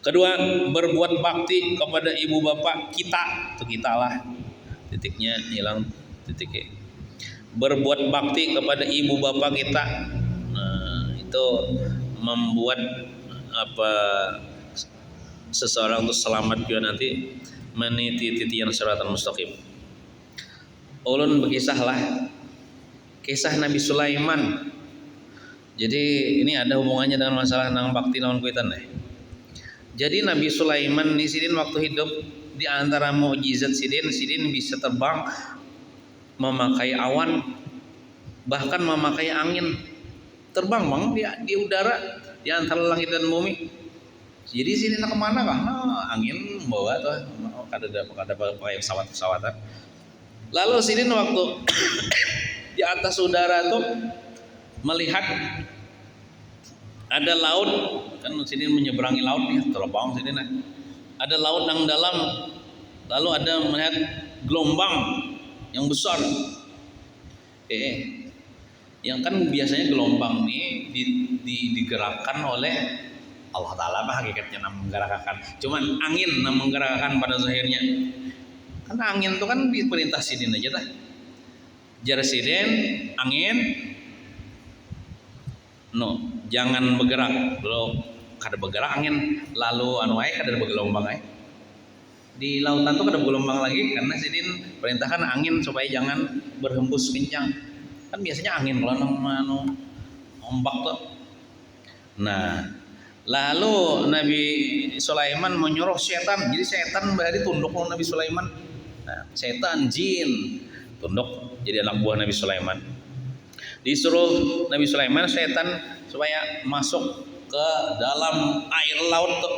Kedua, berbuat bakti kepada ibu bapak kita. Itu kita lah. Titiknya hilang titiknya. Berbuat bakti kepada ibu bapak kita. Nah, itu membuat seseorang itu selamat juga nanti meniti titian siratal mustaqim. Ulun berkisahlah kisah Nabi Sulaiman. Jadi ini ada hubungannya dengan masalah nang bakti lawan kuitan deh. Jadi Nabi Sulaiman di sini waktu hidup, di antara mukjizat sidin bisa terbang, memakai awan, bahkan memakai angin, terbang bang di udara di antara langit dan bumi. Jadi sidin kemana kah? Nah, angin bawa tuh, ada pakai pesawat-pesawatan. Lalu sidin waktu di atas udara tuh melihat ada laut, kan sidin menyeberangi laut nih, terbang sidin. Ada laut yang dalam, lalu ada melihat gelombang yang besar. Yang kan biasanya gelombang ini digerakkan oleh Allah Ta'ala, hakikatnya menggerakkan. Cuman angin yang menggerakkan pada zahirnya. Karena angin itu kan diperintah sidin aja dah. Jar sidin angin, jangan bergerak. Kada bergerak angin, lalu kada bergelombang ay. Di lautan tuh kada bergelombang lagi karena sidin perintahkan angin supaya jangan berhembus kencang. Kan biasanya angin kalau ombak tuh. Nah, lalu Nabi Sulaiman menyuruh setan. Jadi setan berarti tunduk lawan Nabi Sulaiman. Nah, setan jin tunduk jadi anak buah Nabi Sulaiman. Disuruh Nabi Sulaiman setan supaya masuk ke dalam air laut tuh.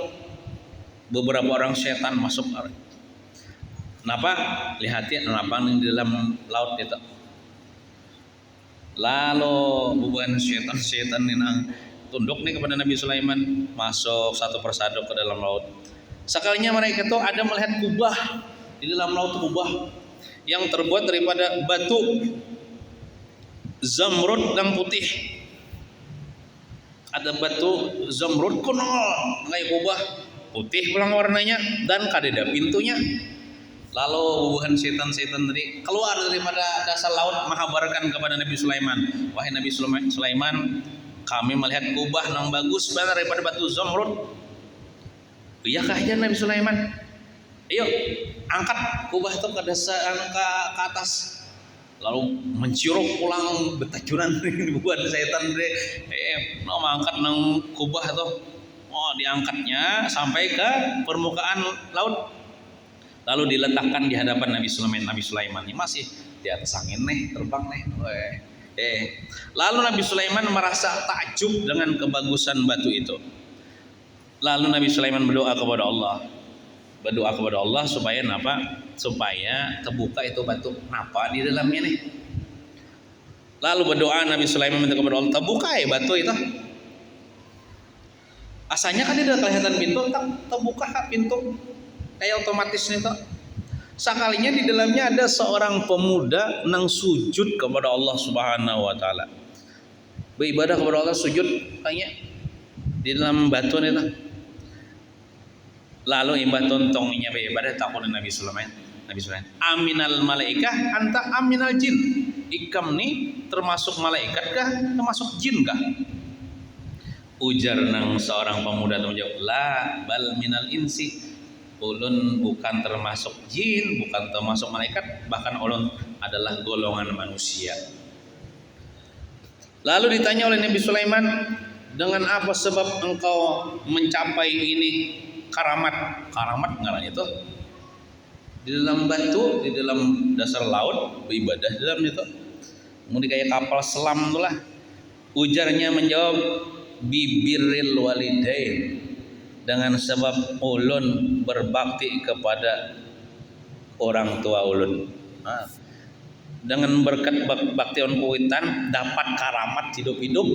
Beberapa orang setan masuk. Kenapa? Lihatin kenapa di dalam laut itu. Lalu bukan setan yang tunduk nih kepada Nabi Sulaiman, masuk satu persatu ke dalam laut. Sekalinya mereka tuh ada melihat kubah di dalam laut, kubah yang terbuat daripada batu zamrud yang putih. Ada batu zamrud kuno kayak kubah putih pulang warnanya dan kadeda pintunya. Lalu bubuhan setan-setan tadi keluar daripada dasar laut menghabarkan kepada Nabi Sulaiman, wahai Nabi Sulaiman, kami melihat kubah yang bagus benar daripada batu zamrud. Iyakah ya Nabi Sulaiman? Ayo angkat kubah itu ke atas. lalu menciuruk pulang betajuran buat setan deh mangkat nang kubah tuh diangkatnya sampai ke permukaan laut lalu diletakkan di hadapan Nabi Sulaiman ini masih di atas angin nih terbang nih lalu Nabi Sulaiman merasa takjub dengan kebagusan batu itu. Lalu Nabi Sulaiman berdoa kepada Allah supaya napa? Supaya terbuka itu batu napa di dalamnya nih. Lalu berdoa Nabi Sulaiman minta kepada Allah, terbuka ya batu itu. Asalnya kan tidak kelihatan pintu, terbuka pintu kayak otomatis nih toh. Sekalinya di dalamnya ada seorang pemuda nang sujud kepada Allah Subhanahu wa taala. Beribadah kepada Allah sujud kayaknya di dalam batu nih toh. Lalu imbah tontongnya beribadah takut Nabi Sulaiman. Aminal malaikah anta aminal jin. Ikam nih termasuk malaikat kah? Termasuk jin kah? Ujar nang seorang pemuda itu menjawab, la bal minal insi. Ulun bukan termasuk jin, bukan termasuk malaikat, bahkan ulun adalah golongan manusia. Lalu ditanya oleh Nabi Sulaiman, dengan apa sebab engkau mencapai ini karamat ngarannya itu di dalam batu, di dalam dasar laut beribadah di dalam itu. Kemudian kayak kapal selam itulah. Ujarnya menjawab bibirril walidain, dengan sebab ulun berbakti kepada orang tua ulun. Dengan berkat baktian kuitan dapat karamat hidup-hidup.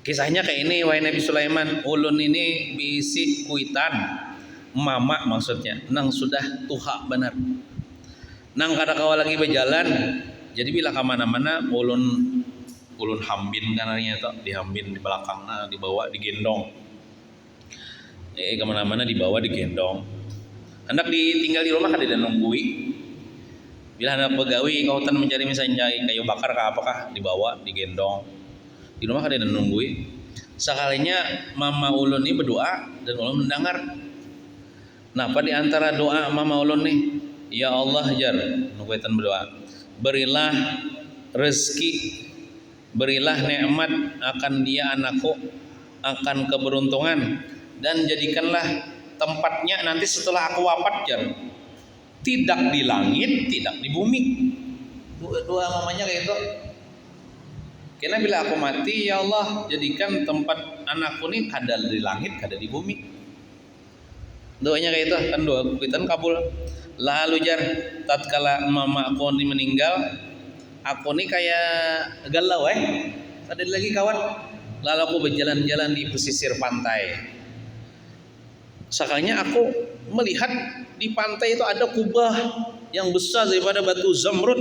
Kisahnya kayak ini, wahai Nabi Sulaiman, ulun ini bisi kuitan, mama maksudnya, nang sudah tuha benar. Nang kada kawa lagi berjalan, jadi bila kemana-mana ulun hambin kanarnya itu, dihambin di belakangnya, dibawa digendong. Kemana-mana dibawa digendong. Hendak ditinggal di rumah kada nunggui. Bila hendak begawi kautan mencari misalnya kayu bakar kah apakah dibawa digendong. Di rumah kada nunggui. Sekalinya mama ulun ini berdoa dan ulun mendengar. Napa di antara doa mama ulun nih? Ya Allah jar, nukuitan berdoa. Berilah rezeki, berilah nikmat akan dia anakku, akan keberuntungan, dan jadikanlah tempatnya nanti setelah aku wafat jar. Tidak di langit, tidak di bumi. Doa mamanya kayak itu. Karena bila aku mati, ya Allah jadikan tempat anakku ini kada di langit, kada di bumi. Doanya kayak itu kan doa kuitan kabul. Lalu jar tatkala mama aku ini meninggal, aku ini kayak galau ada lagi kawan. Lalu aku berjalan-jalan di pesisir pantai. Sekalinya aku melihat di pantai itu ada kubah yang besar daripada batu zamrud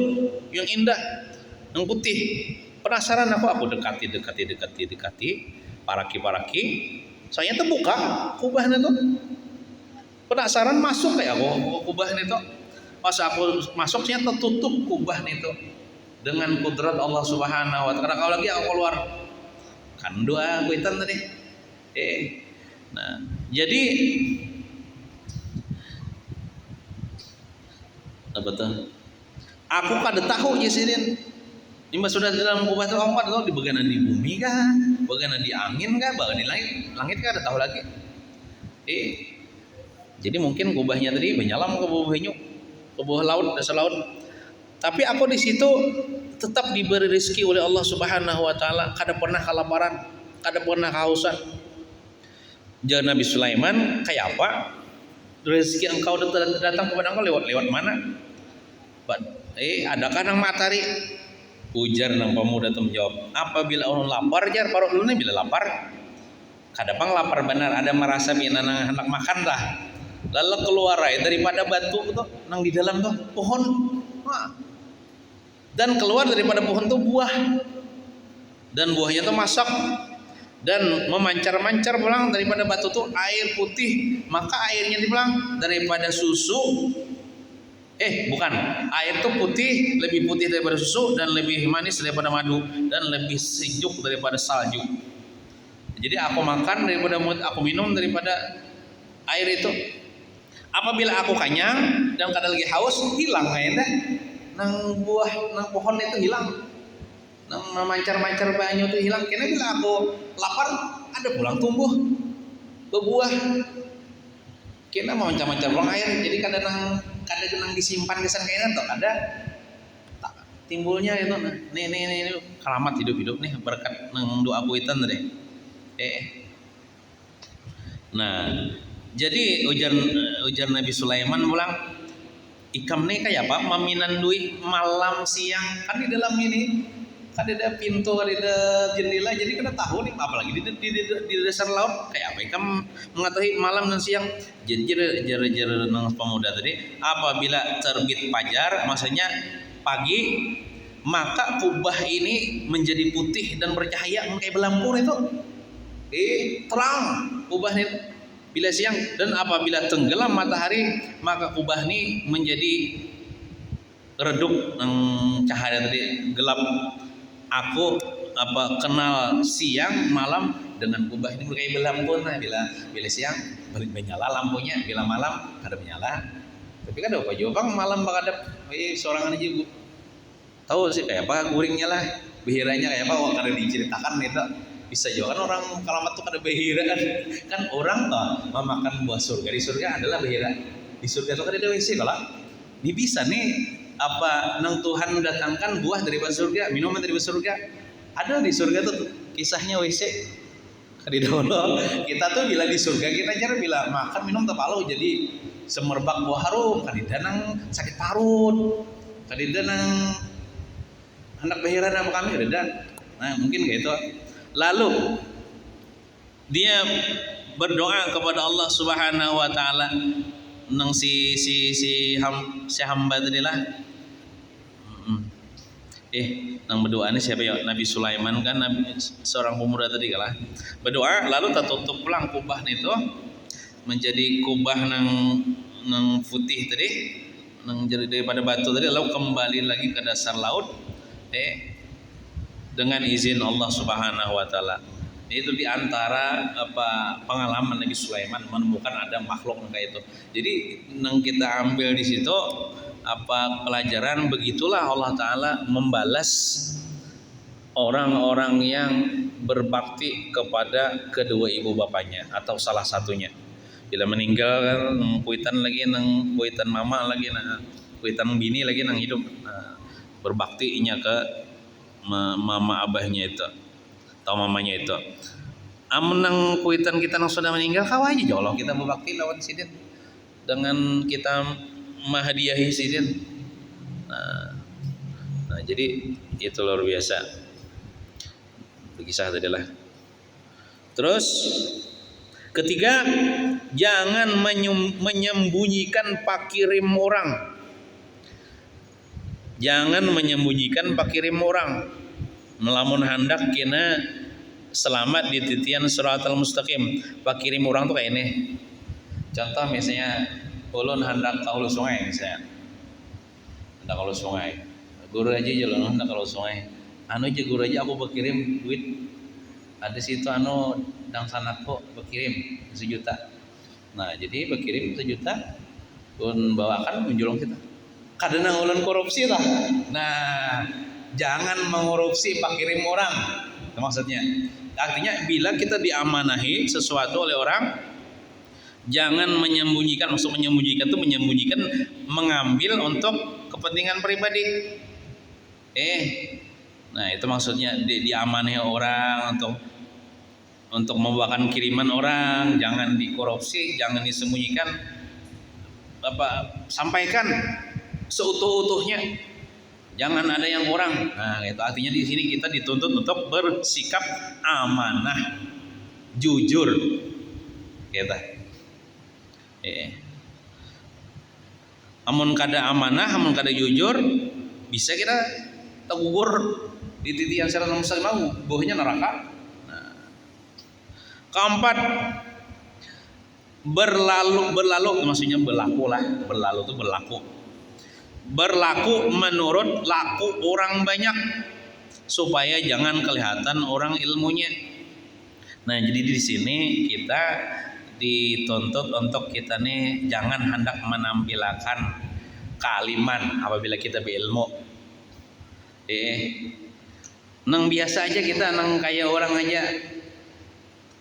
yang indah, yang putih. Penasaran aku dekati, paraki. Saya terbuka kubahnya tuh. Penasaran masuk kayak aku kubahnya tuh. Pas aku masuknya tertutup kubahnya tuh dengan kudrat Allah Subhanahu wa taala. Karena kalau lagi aku keluar kan doa kuitan tadi. Nah, jadi apa tuh? Aku kada tahu jisirin. Ini sudah dalam kubah itu aku tahu di bagian di bumi kah, bagian di angin kah, bagian di langit kah, ada tahu lagi. Jadi mungkin kubahnya tadi menyelam ke bawah banyu, ke bawah laut, dasar laut. Tapi aku di situ tetap diberi rezeki oleh Allah Subhanahu wa taala, kada pernah kelaparan, kada pernah kehausan. Jadi Nabi Sulaiman kayak apa? Rezeki engkau datang kepada engkau lewat mana? Adakah nang matahari? Ujar nang pemuda itu menjawab, apabila orang lapar jar parok dulu nih bila lapar. Kadang lapar benar, ada merasa bina nang hendak makan dah. Lalu keluar daripada batu tuh nang di dalam tuh pohon. Dan keluar daripada pohon tuh buah. Dan buahnya tuh masak dan memancar-mancar pulang daripada batu tuh air putih, maka airnya dibilang daripada susu. Bukan, air itu putih, lebih putih daripada susu dan lebih manis daripada madu dan lebih sejuk daripada salju. Jadi aku makan daripada aku minum daripada air itu. Apabila aku kanyang dan kada lagi haus, hilang kayaknya nang buah nang pohon itu hilang, nang mancar-mancar banyu itu hilang. Karena bila aku lapar, ada pulang tumbuh berbuah. Karena mau mancar-mancar buang air, jadi kada nang disimpan kesan kayaknya tuh ada timbulnya itu. Nih keramat hidup nih berkat nang doa kuitan tadi. Nah, jadi ujar Nabi Sulaiman pulang, ikam nih kayak apa? Maminan duit malam siang kan di dalam ini kan ada pintu, kan ada jendela, jadi kita tahu nih apalagi di dasar laut kayak apa? Ikam mengetahui malam dan siang. Jadi jar nang pemuda tadi, apabila terbit fajar, maksudnya pagi, maka kubah ini menjadi putih dan bercahaya kayak belangkon itu. Terang kubah ini bila siang, dan apabila tenggelam matahari maka kubah ini menjadi redup cahaya tadi gelap. Aku kenal siang malam dengan kubah ini berkayak belangkon. Nah, bila siang menyala lampunya, bila malam kada menyala. Tapi kan ada apa jobang malam bakadap sorangan aja bu. Tahu sih kayak apa guringnya lah, behiranya kayak apa kada diceritakan itu. Bisa juga kan orang kalamat tuh kada behira kan orang tuh memakan buah surga. Di surga adalah behira. Di surga tuh kada ada WC kalau ini bisa nih nang Tuhan datangkan buah dari surga, minuman dari surga. Ada di surga tuh kisahnya WC. Kadi dahulu kita tuh bila di surga kita cara bila makan minum terpalu jadi semerbak buah harum. Kadida nang sakit parut, kadida nang anak behira nama kami ada. Nah mungkin kayak itu. Lalu dia berdoa kepada Allah Subhanahu wa taala nang si hamba tadi lah. Nang berdoa ini siapa ya? Nabi Sulaiman kan, seorang pemuda tadi kalah. Berdoa lalu tertutup pulang kubah itu menjadi kubah nang putih tadi, nang jadi daripada batu tadi, lalu kembali lagi ke dasar laut. Dengan izin Allah Subhanahu wa taala. Itu diantara pengalaman Nabi Sulaiman menemukan ada makhluk kayak itu. Jadi yang kita ambil di situ pelajaran, begitulah Allah taala membalas orang-orang yang berbakti kepada kedua ibu bapaknya atau salah satunya. Bila meninggal kan kuitan lagi nang kuitan mama lagi kuitan bini lagi nang hidup. Berbaktinya ke mama abahnya itu atau mamanya itu. Nang kuitan kita nang sudah meninggal kau aja jauh kita berbakti lawan sidin dengan kita menghadiahi sidin. Nah jadi itu luar biasa berkisah tadi lah. Terus ketiga, jangan menyembunyikan pakirim orang. Jangan menyembunyikan pakirim orang. Melamun hendak kena selamat di titian siratal mustaqim. Pakirim orang tuh kayak ini. Contoh misalnya ulun hendak ke hulu sungai misalnya. Hendak ke hulu sungai. Guru aja jalan hendak ke hulu sungai. Anu aja guru aja aku berkirim duit. Ada situ dang sanakku berkirim 1 juta. Nah, jadi berkirim 1 juta pun bawakan menjulung kita. Kadang ulun korupsi lah. Nah, jangan mengkorupsi pakirim orang. Itu maksudnya. Artinya bila kita diamanahi sesuatu oleh orang, jangan menyembunyikan. Maksud menyembunyikan itu menyembunyikan mengambil untuk kepentingan pribadi. Nah itu maksudnya diamanahi orang untuk membawakan kiriman orang, jangan dikorupsi, jangan disembunyikan. Sampaikan seutuh-utuhnya. Jangan ada yang kurang. Nah, itu artinya di sini kita dituntut untuk bersikap amanah, jujur. Kita. Amun kada amanah, amun kada jujur, bisa kita tergugur di titik yang secara mau, bawahnya neraka. Nah. Keempat, berlalu maksudnya berlaku itu berlaku. Berlaku menurut laku orang banyak supaya jangan kelihatan orang ilmunya. Nah, jadi di sini kita dituntut untuk kita nih jangan hendak menampilkan kealiman apabila kita berilmu. Nang biasa aja kita nang kayak orang aja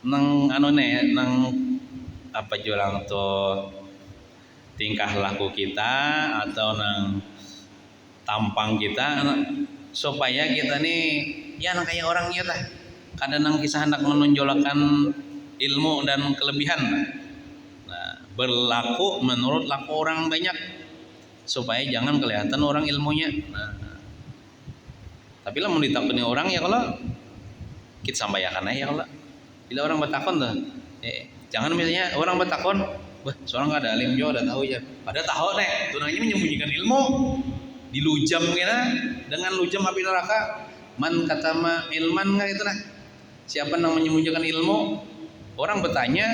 nang nang apa jualan tuh tingkah laku kita atau nang tampang kita supaya kita nih ya nang kayak orangnya lah. Kadang nang kisah hendak menonjolkan ilmu dan kelebihan. Nah, berlaku menurut laku orang banyak supaya jangan kelihatan orang ilmunya. Nah, tapi lah mau ditakuni orang ya kalau kita sampaikan aja kalau bila orang bertakon tuh, jangan misalnya orang bertakon, wah seorang nggak ada alim juga udah tahu ya, pada tahu nih, tunangnya menyembunyikan ilmu, dilujam kira dengan lujam api neraka, man kata ma ilman nggak itu nah, siapa yang menyembunyikan ilmu, orang bertanya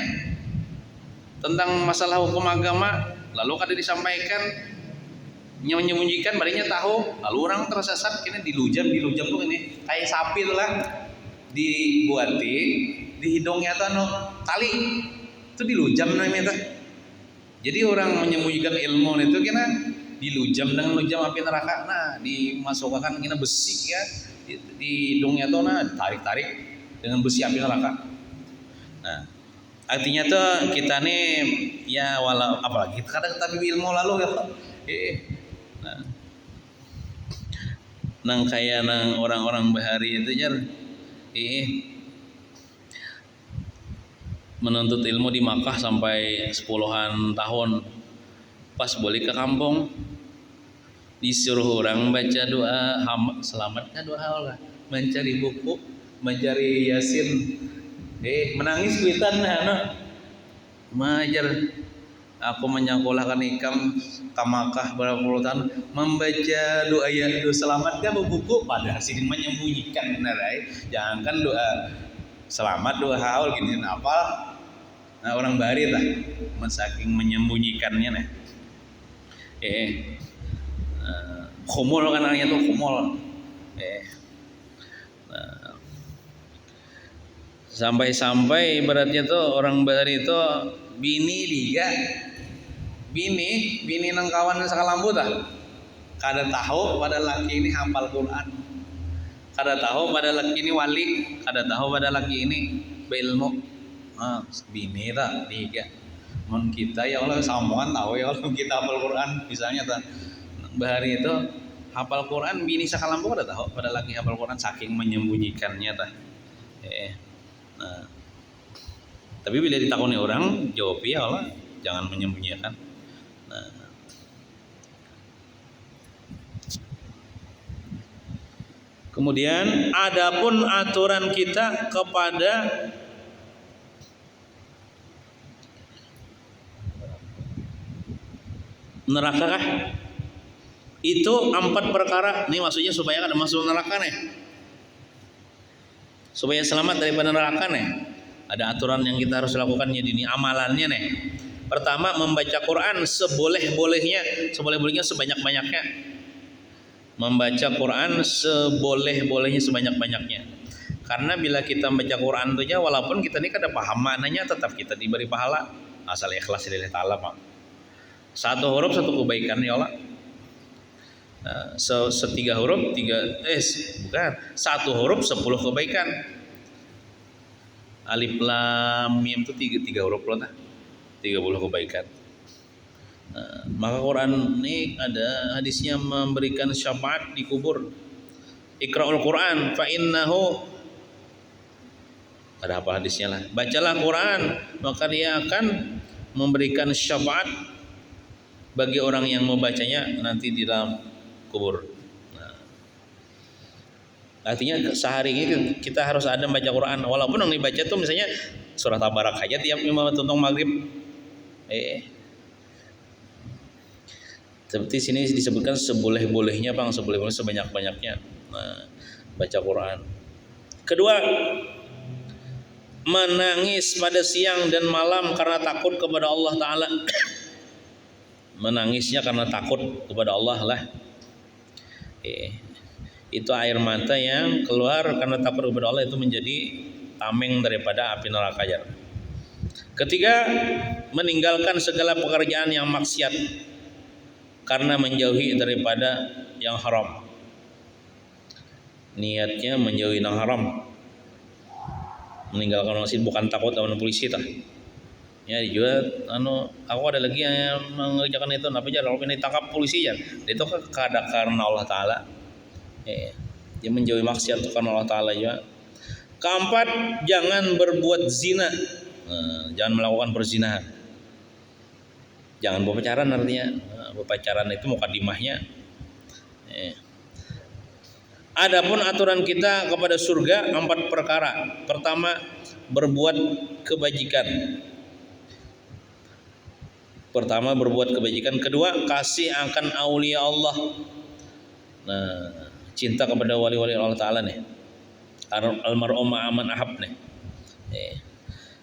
tentang masalah hukum agama, lalu kada disampaikan. Menyembunyikan barinya tahu lalu orang tersesat kini dilujam tuh ini kayak sapi tuh lah dibuati di hidungnya tuh tali itu dilujam namanya tuh. Jadi orang menyembunyikan ilmu itu kena dilujam dengan lujam api neraka. Nah dimasukkan kena besi ya di hidungnya tuh nah ditarik dengan besi api neraka. Nah artinya tuh kita nih ya walau apalagi kita kadang tapi ilmu lalu ya nah, nang kayak nang orang-orang bahari itu jar menuntut ilmu di Makkah sampai 10-an tahun, pas balik ke kampung disuruh orang baca doa selamatkan doa Allah, mencari buku, mencari yasin, menangis kuitan nah majar. Aku menyekolahkan ikam ke Makkah berapa puluh tahun membaca doa selamat kan buku pada hasilnya menyembunyikan benar jangankan doa selamat doa haul gini apa nah orang bari lah saking menyembunyikannya nih khumul kan namanya tuh khumul sampai beratnya tuh orang bari itu bini nang kawan sakalambu dah kada tahu pada laki ini hafal Quran, kada tahu pada laki ini wali, kada tahu pada laki ini berilmu. Bini tak tiga mon kita ya Allah samuan tahu ya Allah kita hafal Quran misalnya tak bahari itu hafal Quran bini sakalambu kada tahu pada laki hafal Quran saking menyembunyikannya tak nah, tapi bila ditakoni orang jawab ya Allah jangan menyembunyikan. Nah, kemudian adapun aturan kita kepada neraka kah? Itu 4 perkara. Ini maksudnya supaya kada masuk neraka nih. Supaya selamat daripada neraka nih. Ada aturan yang kita harus lakukan ya ini amalannya nih. Pertama membaca Quran seboleh-bolehnya sebanyak-banyaknya. Membaca Quran seboleh-bolehnya sebanyak-banyaknya. Karena bila kita membaca Quran itu aja walaupun kita ini kada paham maknanya tetap kita diberi pahala asal ikhlas lillahi ta'ala Pak. Satu huruf satu kebaikan ya Allah. Setiga huruf satu huruf 10 kebaikan. Alif lam mim itu tiga huruf loh nah. 30 kebaikan. Maka Quran ini ada hadisnya memberikan syafaat di kubur. Iqra'ul Quran fa innahu ada apa hadisnya lah. Bacalah Quran maka dia akan memberikan syafaat bagi orang yang membacanya nanti di dalam kubur. Artinya sehari ini kita harus ada baca Quran walaupun yang dibaca tuh misalnya surah Tabarak aja tiap imam tuntung maghrib. Seperti sini disebutkan seboleh-bolehnya Bang, seboleh-boleh sebanyak-banyaknya baca Quran. Kedua, menangis pada siang dan malam karena takut kepada Allah Ta'ala. Menangisnya karena takut kepada Allah lah. Itu air mata yang keluar karena takut kepada Allah itu menjadi tameng daripada api neraka. Ketiga, meninggalkan segala pekerjaan yang maksiat karena menjauhi daripada yang haram. Niatnya menjauhi yang haram. Meninggalkan maksiat bukan takut lawan polisi tah. Ya juga aku ada lagi yang mengerjakan itu apa aja kalau ditangkap polisi ya. Itu karena Allah taala. Dia menjauhi maksiat karena Allah taala juga. Keempat, jangan berbuat zina. Jangan melakukan perzinahan. Jangan berpacaran artinya. Berpacaran itu mukadimahnya. Adapun aturan kita kepada surga 4 perkara. Pertama, berbuat kebajikan. Kedua, kasih akan aulia Allah. Nah, cinta kepada wali-wali Allah Ta'ala nih. Almarhum aman ahab nih.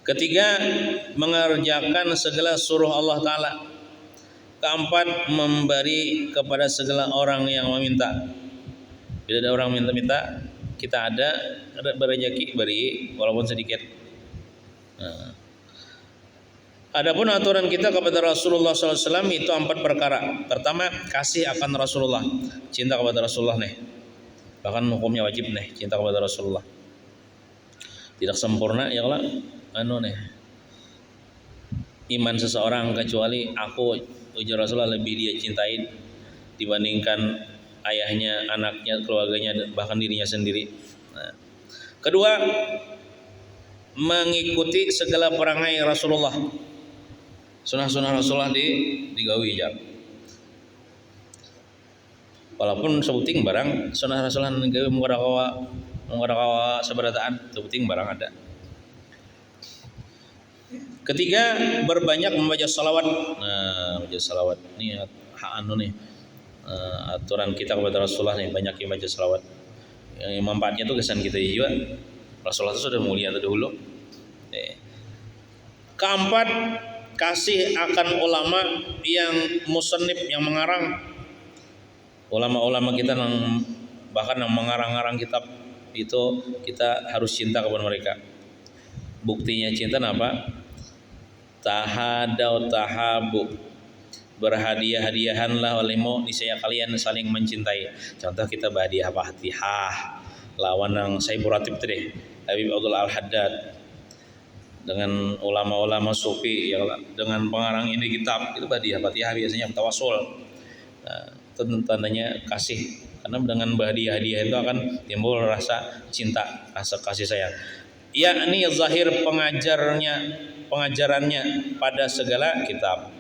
Ketiga, mengerjakan segala suruh Allah Ta'ala. Keempat, memberi kepada segala orang yang meminta. Bila ada orang minta-minta, kita ada berrezeki beri walaupun sedikit. Adapun aturan kita kepada Rasulullah SAW itu 4 perkara. Pertama, kasih akan Rasulullah, cinta kepada Rasulullah nih. Bahkan hukumnya wajib nih, cinta kepada Rasulullah. Tidak sempurna ya kalau iman seseorang kecuali aku ujar Rasulullah lebih dia cintai dibandingkan ayahnya, anaknya, keluarganya, bahkan dirinya sendiri. Kedua, mengikuti segala perangai Rasulullah. Sunnah-sunnah Rasulullah digawi ya. Walaupun sebuting barang sunnah Rasulullah digawi mengarakawa seberataan sebuting barang ada. Ketiga, berbanyak membaca salawat. Membaca salawat ini nih. Aturan kita kepada Rasulullah nih, banyak yang baca salawat. Yang manfaatnya itu kesan kita juga. Rasulullah itu sudah mulia dahulu. Keempat, kasih akan ulama yang musannif, yang mengarang. Ulama-ulama kita yang bahkan yang mengarang-arang kitab itu kita harus cinta kepada mereka. Buktinya cinta apa? Tahadau tahabu, berhadiah-hadiahanlah olehmu niscaya kalian saling mencintai. Contoh kita berhadiah Fatihah lawan yang Saiburatif tadi Habib Abdul Al-Haddad dengan ulama-ulama sufi ya, dengan pengarang ini kitab itu berhadiah Fatihah biasanya tawasul. Itu tandanya kasih, karena dengan berhadiah-hadiah itu akan timbul rasa cinta, rasa kasih sayang. Yakni zahir pengajarannya pada segala kitab.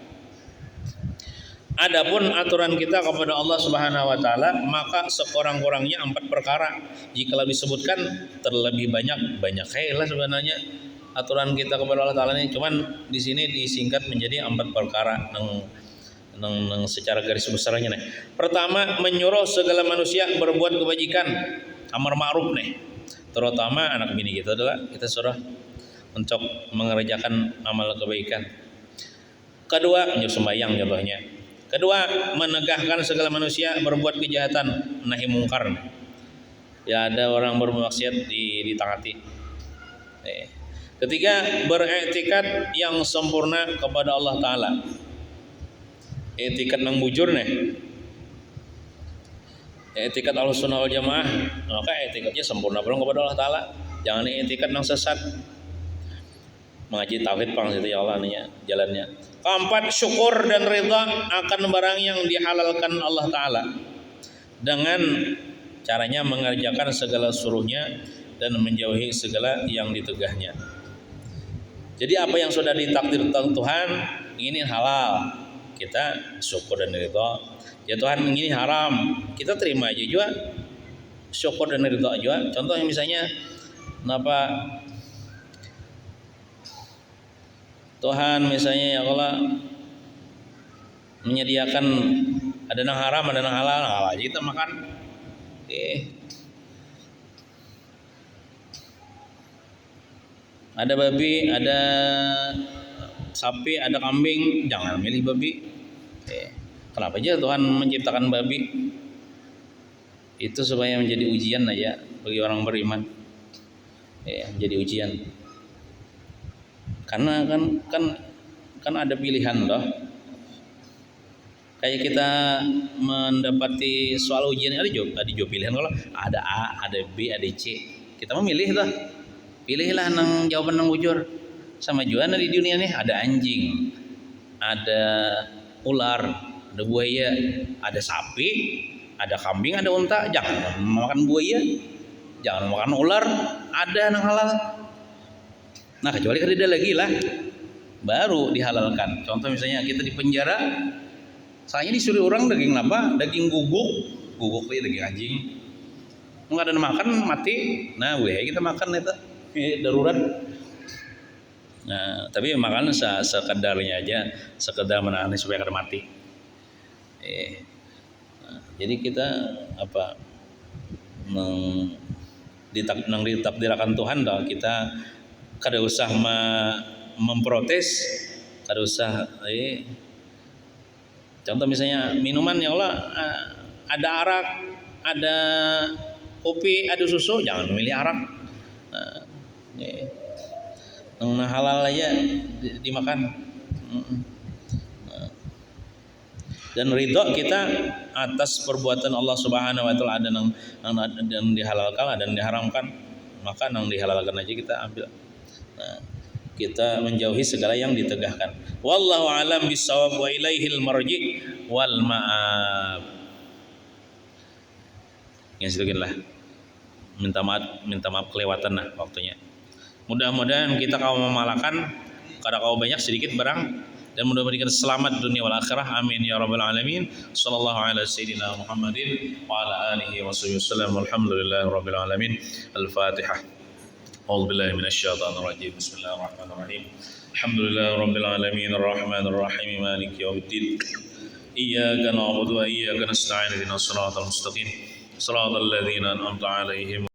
Adapun aturan kita kepada Allah Subhanahu wa taala, maka sekurang-kurangnya 4 perkara. Jika disebutkan terlebih banyak lah sebenarnya aturan kita kepada Allah taala ini, cuman di sini disingkat menjadi 4 perkara nang secara garis besarnya nih. Pertama, menyuruh segala manusia berbuat kebajikan, amar ma'ruf nih. Terutama anak bini kita adalah kita suruh untuk mengerjakan amal kebaikan. Kedua, sembahyang contohnya. Kedua, menegahkan segala manusia berbuat kejahatan, nahi mungkar. Ya ada orang bermaksiat ditangati. Ketiga, beriktikad yang sempurna kepada Allah Ta'ala. Iktikad yang bujur nih. Iktikad Ahlussunnah wal Jamaah, maka iktikadnya sempurna kepada Allah Ta'ala. Jangan iktikad yang sesat. Mengaji tauhid pang situ ya Allah nih jalannya. Keempat, syukur dan ridha akan barang yang dihalalkan Allah Ta'ala dengan caranya mengerjakan segala suruhnya dan menjauhi segala yang ditegahnya. Jadi apa yang sudah ditakdirkan Tuhan ini halal, kita syukur dan ridha. Ya Tuhan ini haram, kita terima aja juga, syukur dan ridha juga. Contohnya misalnya kenapa Tuhan misalnya ya Allah menyediakan ada yang haram, ada yang halal, aja kita makan. Ada babi, ada sapi, ada kambing, jangan milih babi. Kenapa aja Tuhan menciptakan babi? Itu supaya menjadi ujian aja bagi orang beriman. Menjadi ujian. Karena kan ada pilihan loh. Kayak kita mendapati soal ujian ada jawab pilihan, kalau ada A, ada B, ada C. Kita memilih lah. Pilihlah nang jawaban nang bujur. Sama juga di dunia nih ada anjing, ada ular, ada buaya, ada sapi, ada kambing, ada unta. Jangan makan buaya, jangan makan ular, ada nang halal. Nah kecuali kan ada lagi lah, baru dihalalkan. Contoh misalnya kita di penjara, saya disuruh orang daging apa? Daging guguk itu daging anjing. Nggak ada makan mati. Nah kita makan itu darurat. Nah tapi makan sekedarnya aja, sekedar menahan supaya kada mati. Nah, jadi kita apa? Ditakdirkan Tuhan dah kita kada usah memprotes, kada usah contoh misalnya minuman, ya Allah ada arak, ada kopi, ada susu, jangan memilih arak. Nah, halal aja dimakan. Dan ridho kita atas perbuatan Allah Subhanahu wa taala, ada yang dihalalkan, ada yang diharamkan, maka yang dihalalkan aja kita ambil. Nah, kita menjauhi segala yang ditegahkan. Wallahu alam bisawab wa ilaihil marji wal ma'ab. Yang sedikitlah. Minta maaf kelewatan lah waktunya. Mudah-mudahan kita kau memalahkan, kada kau banyak sedikit barang, dan mudah-mudahan kita selamat dunia wal akhirah. Amin ya rabbal alamin. Sallallahu ala sayyidina Muhammadin wa ala alihi wa sahbihi wasallam. Walhamdulillahi rabbil alamin. Al-Fatihah. أعوذ بالله من الشيطان الرجيم. بسم الله الرحمن الرحيم. الحمد لله رب العالمين الرحمن الرحيم مالك يوم الدين. إياك نعبد وإياك نستعين اهدنا الصراط المستقيم صراط الذين أنعمت عليهم